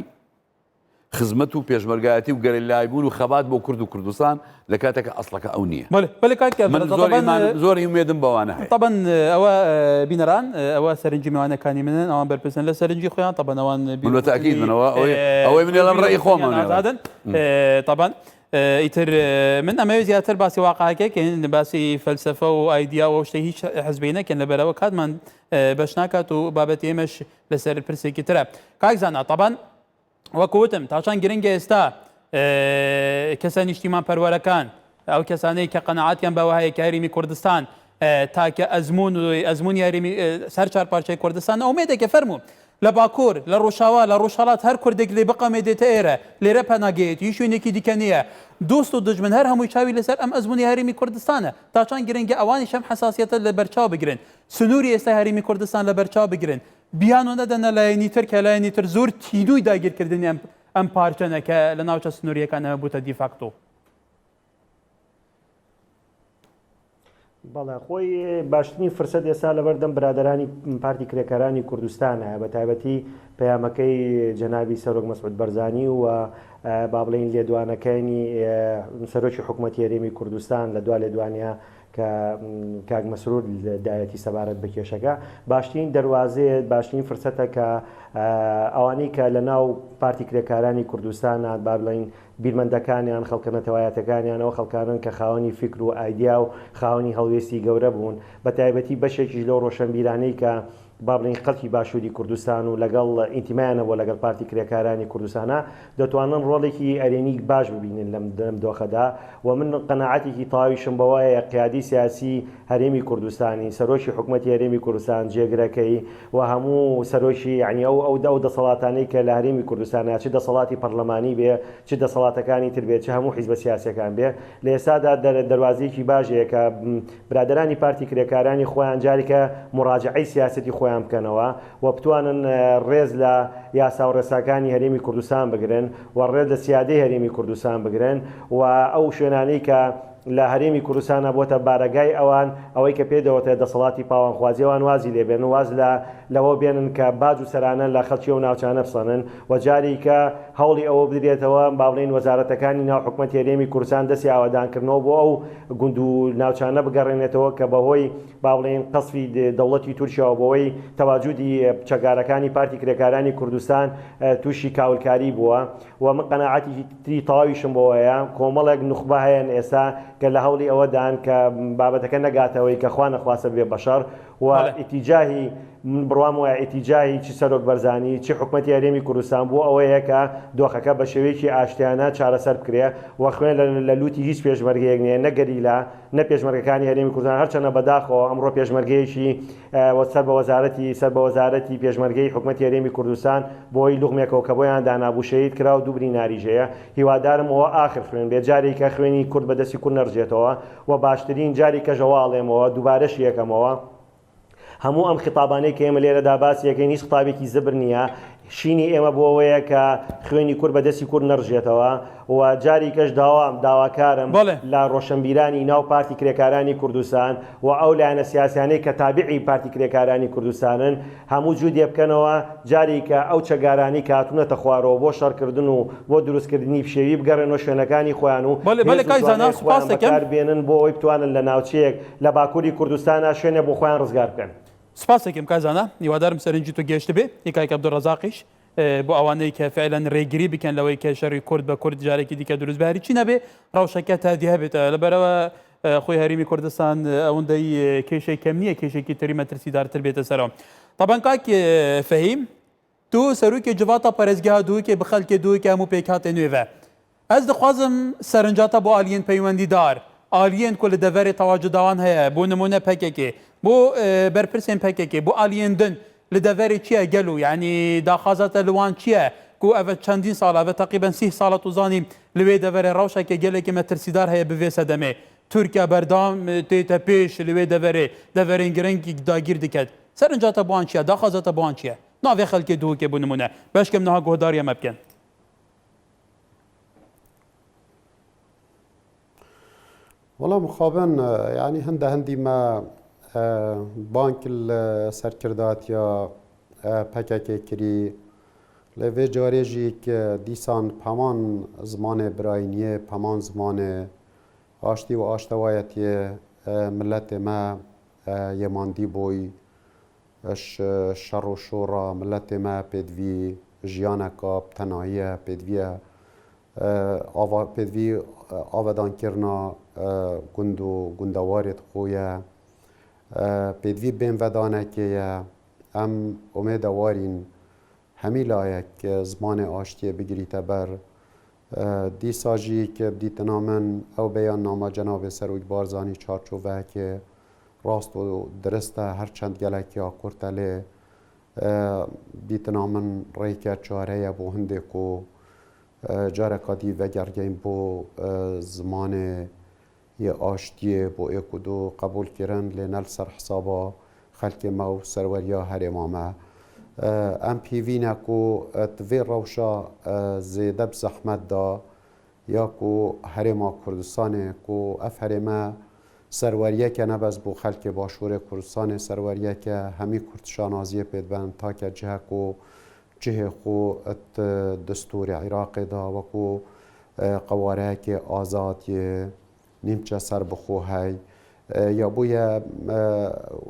خزمەت و پێشمەرگایەتی و گەرەلایبوون و خەبات بۆ کورد و کوردستان لە کاتێکە ئەسڵەکە ئەو نییە زۆر هیمێدم بەوانە طبعاً ئەوە بینەران ئەوە سەرنجی میوانەکانی منن ئەوان بەرپرسن لە سەرنجی خۆیان طبعاً ئەوان بەتاکید منەوە ئەوەی من لەم ڕێی خۆمان طبعاً ئیتر من ئەمەوێت زیاتر باسی واقعەکەکەین باسی فەلسەفە و ئایدیا و شتێ هیچ حەزبی نەکەن لەبەرەوە کاتمان بەش ناکات و بابەتی ئێمەش لەسەر پرسێکی ترە کاک زانا طبعاً وەکوتم تاچان گرنگە ئێستا کەسە نیشتیمان پەروەرەکان ئەو کەسانەی کە قەنەعاتیان بەوە هەیە کە هەرێمی کوردستان تاکە ئەزمموی هەرێمی سەر چار پارچەی کوردستان ئەومێدێکە فەرموو لە باکوور لە ڕۆژاوا لە ڕۆژهەڵات هەر کوردێک لێ بقەمێ دێتە ئێرە لێرە پەناگەیەتی هیچ شوێنێکی دیکە نییە دۆست و دژمن هەر هەمووی چاوی لەسەر ئەم ئەزمموی هەرێمی کوردستانە تاچان گرنگە ئەوانیش ئەم حساسیەتە لە بەرچاو بگرن سنووری ئێستا هەرێمی کوردستان لە بەرچاو بگرن بیان و نەدەنە لایەنی تر کە لایەنی تر زۆر تینووی داگیرکردنی ئەم پارچەنەکە لە ناوچە سنووریەکانەوە بووتە دیفاکتۆ بەڵێ خۆی باشترین فرسەت ئێستا لەبەردەم برادرانی پارتی کرێکارانی کوردستانە بە تایبەتی پەیامەکەی جەنابی سەرۆک مەسعود بەرزانی و با بڵێن لێدوانەکانی سەرۆکی حکوومەتی هەرێمی کوردستان لە دوا لێدوانیا کە کاک مەسرور دایەتی سەبارەت بە کێشەکە باشترین دەواازەیە باشترین فرسەتە کە ئەوانەی کە لە ناو پارتی کرێکارانی کوردستانە با بڵێن بیرمەندەکانیان خەڵکە نەتەوایەتەکانیان ئەو خەڵکانن کە خاوەنی فکر و ئایدیا و خاوەنی هەڵوێستی گەورە بوون بە تایبەتی بەشێکیش لەو ڕۆشنبیرانەی کە با بڵین خەڵکی باشووری کوردستان و لەگەڵ ئینتیمایانە بۆ لەگەڵ پارتی کرێکارانی کوردستانە دەتوانن ڕۆڵێکی ئەرێنی باش ببینن لەم دۆخەدا و من قەنەعەتێکی تەواویشم بەوەیە قیادی سیاسی هەرێمی کوردستانی سەرۆکی حکوومەتی هەرێمی کوردستان جێگرەکەی و هەموو سەرۆکی یعنی ئەو دەسەڵاتانەی کە لە هەرێمی کوردستانە چ دەسەڵاتی پەرلەمانی بێ چ دەسەڵاتەکانی تر بێت چ هەموو حیزبە سیاسیەکان بێ لە ئێستادا دەواازەیەکی باشەیە کە برادرانی پارتی کرێکارانی خۆیان جارێکە مراجعەی سیاسەتی خۆیان بکەنەوە و بتوانن ڕێز لە یاسا و ڕێساکانی هەرێمی کوردستان بگرن و ڕێز لە سیادەی هەرێمی کوردستان بگرن و ئەو شوێنانەی کە لە هەرێمی کوردستانە بۆتە بارەگای ئەوان ئەوەی کە پێدەوەتە دەسەڵاتی پاوانخوازیەوان وازی لێبێن و واز لەوە بێنن کە باج و سەرانە لە خەڵکی و ناوچانە بسەنن و جاری کە هەوڵی ئەوە بدرێتەوە با بڵێن وەزارەتەکانی ناو حکوومەتی هەرێمی کوردستان دەستی ئاوادانکردنەوە بۆ ئەو گوند و ناوچانە بگەڕێنێتەوە کە بەهۆی با بڵێن قەسفی دەوڵەتی تورکیاوە بەوەی تەواجودی چەگارەکانی پارتی کرێکارانی کوردستان تووشی کاولکاری بووە و من قەنەعەتی تری تەواویشم بۆەیە کۆمەڵێک نوخبە هەیەن ئێستا کە لە هەوڵی ئەوەدان کە بابەتەکە نەگاتەوەی کە خوا نەخواسە بێ بەشەر و ئیتیجاهی بڕوام وایە ئیتیجاهی چی سەرۆک بەرزانی چی حکوومەتی هەرێمی کوردستان بۆ ئەوەیە کە دۆخەکە بە شێوەیەکی ئاشتیانە چارەسەر بکرێ و خوێن لە لوتی هیچ پێشمەرگەیەک نییە نەگەریلا نە پێشمەرگەکانی هەرێمی کوردستان هەرچەنە بەداخەوە ئەمڕۆ پێشمەرگەیەکی سەر بە وەزارەتی پێشمەرگەی حکوومەتی هەرێمی کوردستان بۆی لوغمێکەوە کە بۆیان دانابوو شەید کرا و دووبری ناریژەیە هیوادارم ئەوە ئاخر خوێن بێ جارێک کە خوێنی کورد بەدەستی کورد نەڕژێتەوە و باشترین جاری کە ژەواڵێمەوە دووبارەش یەکەمەوە هەموو ئەم خطابانەی کە ئێمە لێرە داباس یەکەین هیچ خطابێکی زبر نییە شینی ئێمە بۆ ئەوەیە کە خوێنی کورد بەدەستی کورد نەڕژێتەوە و جاری کەش داواکارم لە ڕۆشنبیرانی ناو پارتی کرێکارانی کوردستان و ئەو لایەنە سیاسیانەی کە تابعی پارتی کرێکارانی کوردستانن هەموو جوودێ بکەنەوە جاری کە ئەو چەگارانی کاتونەتە خوارەوە بۆ شەڕکردن و بۆ دروستکردنی پشێوی بگەڕێنەوە شوێنەکانی خۆیان و بێنن بۆ ئەوی بتوانن لە ناوچەیەک لە باکووری کوردستانە شوێنێ بۆ خۆیان ڕزگار بکەن. سپاس دەکەم کازانە هیوادارم سەرنجی تۆ گەشت بێ یکایک عەبدوڕەزاقیش بۆ ئەوانەی کە فعلا ڕێگیری بکەن لەوەی کە شەڕی کورد بە کورد جارێکی دیکە دروست باری چی نەبێ ڕەوشەکە تادی هەبێتە لەبەرەوە خۆی هەرێمی کوردستان ئەوەندەی کێشەی کەم نییە کێشێکی تری مەترسیدارتر بێتە سەرەوە طبعا کاک فەهیم تو سەرۆکی جڤاتە پەرێزگاها دووکێ بە خەڵکێ دووکێ هەموو پێکهاتێ نوێڤە ئەس دەخوازم سەرنجاتە بۆ ئالیین پەیوەندیدار ئالیین کۆ لە دەڤەری تەواجدداوان هەیە بۆ نمونە پەکێکێ بۆ بەرپرسێن پەکێکێ بۆ ئالیێندن لە دەڤەری چییە گەل و یعنی داخوازاتە لەوان چییە کو ئەvە چەندین ساڵە ئەvە تقریبا 30 ساڵە توزانی لەوێ دەڤەرە ڕەوشێکە گەلێکی مەترسیدار هەیە بڤێسە دەمێ تورکیا بەردام تێتە پێش لەوێ دەڤەرێن گرنگی داگیر دکات سەرنجاتە بۆوان چییە داخوازاتە بۆوان چییە ناوێ خەڵکێ دووکێ بوو نمونە بەشکەم نەها گۆداری ئەمە بکەن. والله مخابن يعني هندي ما بانك السركردات يا PKK كري لوي جاريجي ديسان پمان زمان براينيه پمان زمان آشتي و آشتوايتي ملت ما يماندي بوي شر و شورا ملت ما بدوي جيانكا بتناهيه بدوي آودان کرنا گندوارت خویه پیدوی بین ودانه که ام امیدوارین همی لایک زمان آشتی بگیریت بر دیساجی که بدیت نامن او بیان نامه جناب سروک بارزانی چارچوبه که راست و درسته هر چند گلکی آکورتله دیت نامن ریکه چاره بو هنده کو جارکادی وگرگین بو زمان یه آشتیه بو اکودو قبول کردن لنل سر حسابا خلق ما و سروریا هر امامه ام پیوی نکو توی روشا زیده بزحمت دا یا کو هرما کردستانه کو اف هرما سروریه که نبز بو خلق باشور کردستان سروریه که همی کردشان آزیه پیدبن تا که جه کو جه خو دستور عراق دا وکو قواره که آزاد نیمچه سر بخو های یا بویا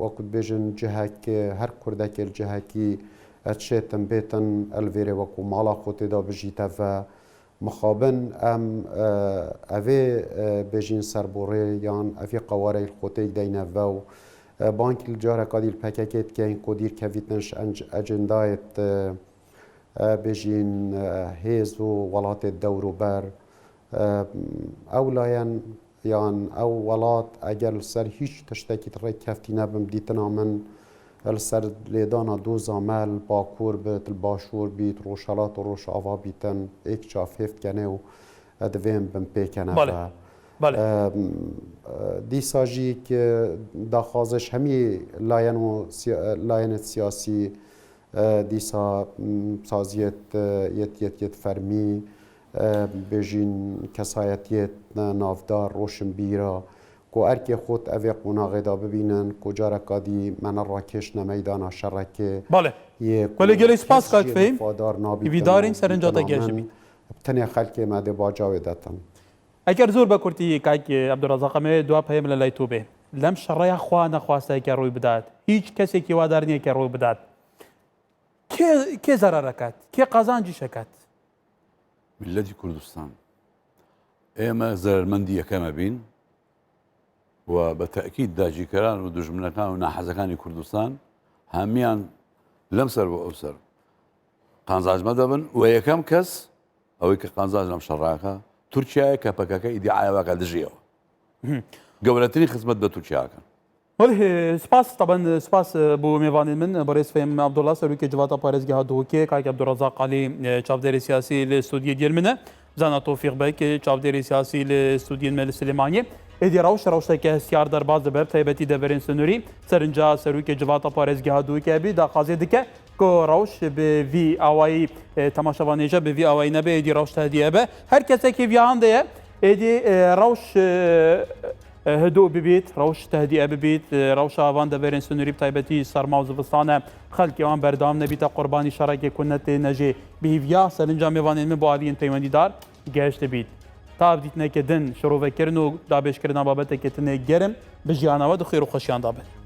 وقت بیشن جه که هر کرده که جه کی اتشتن بیتن الویره وکو مالا خوتی دا بجیته و مخابن ام اوی بیشین سر بوره یان اوی قواره خوتی دینه و بانک الجاره قدیل پککت که این کدیر که ویتنش اجندایت بجين هيز وولات الدور بر او لاين يعني او ولات اجل سر هيش تشتكي تري كفتينا بمديتنا من السر ليدانا دو زامل باكور بيت الباشور بيت روشالات وروش آوا بيتن ايك شاف هفت كنه و ادوين بمبيكنه بله دي ساجي که داخازش همي لاين سياسي دیسا سازیت یت فرمی بجین کسایتیت نافدار روشن بیرا کو ارکی خود اوی قناغه دا ببینن کجا رکادی من راکش نمیدانا شرکه بله ولی گلی سپاس کاک فهم ویدارین سرنجاتا گشمی تنی خلکی ماده با جاودتن اگر زور بکرتی کاک عبدالرزاق می دو پیم لای توبه لم شرای خوا نخواسته که روی بداد هیچ کسی که وادار نیه که روی بداد كي زراركات كي قازانجي شكات ملتي كردستان اما زرمندية كما بين و بە تەکیید داگیرکەران و دوژمنەکان و ناحەزەکانی کوردستان هەمیان لەم سەر بۆ ئەو سەر قانزاژمە دەبن و یەکەم کەس ئەوەی کە قانزاژ لەم شەڕاکە تورکیایە کە پەکەکە ئیدعایەوەکە دژیەوە گەورەترین خزمەت بە تورکیاکەن. ولی سپاس طبعا سپاس بو میوانین من بەڕێز فێم عەبدوڵڵا سەرۆکی جواتە پارێزگەها دووکێ کاک عەبدوڕەزاق عەلی چاودێری سیاسی لە استودیۆ دێر منە زانا تۆفیق بەک چاودێری سیاسی لە استودیۆ مەل سلێمانیە ئێدی ڕەوشتێکی هەستیار دەرباز دەبێت تایبەتی دەبەرێن سنووری سەرنجا سەرۆکی جواتە پارێزگەها دووکێ بی داخوازێ دکە کۆ ڕەوش بە وی ئاوایی تەماشەوانێژە بە وی ئاوایی نەبێ ئێدی ڕەوشتە هەدیە بە هەر کەسێکی ویاندەیە ئێدی ڕەوش هدوء ببیت ڕەوش تهدیە ببیت ڕەوش ئاوان دەبێرن سنووری تایبەتی سەرما و زستانە خەڵکیوان بەردەوام نەبیتە قوربانی شەڕێکی کونەتێ نەژێ بهیڤیا سەرنجا میوانێن من بۆ ئالیین پەیوەندیدار گەشت بیت تا بدیتنەکردن شڕۆڤەکردن و دابێشکردن بابەتێکێتنێ گەرم بژیانەوە دخێر و خۆشیان دابێت.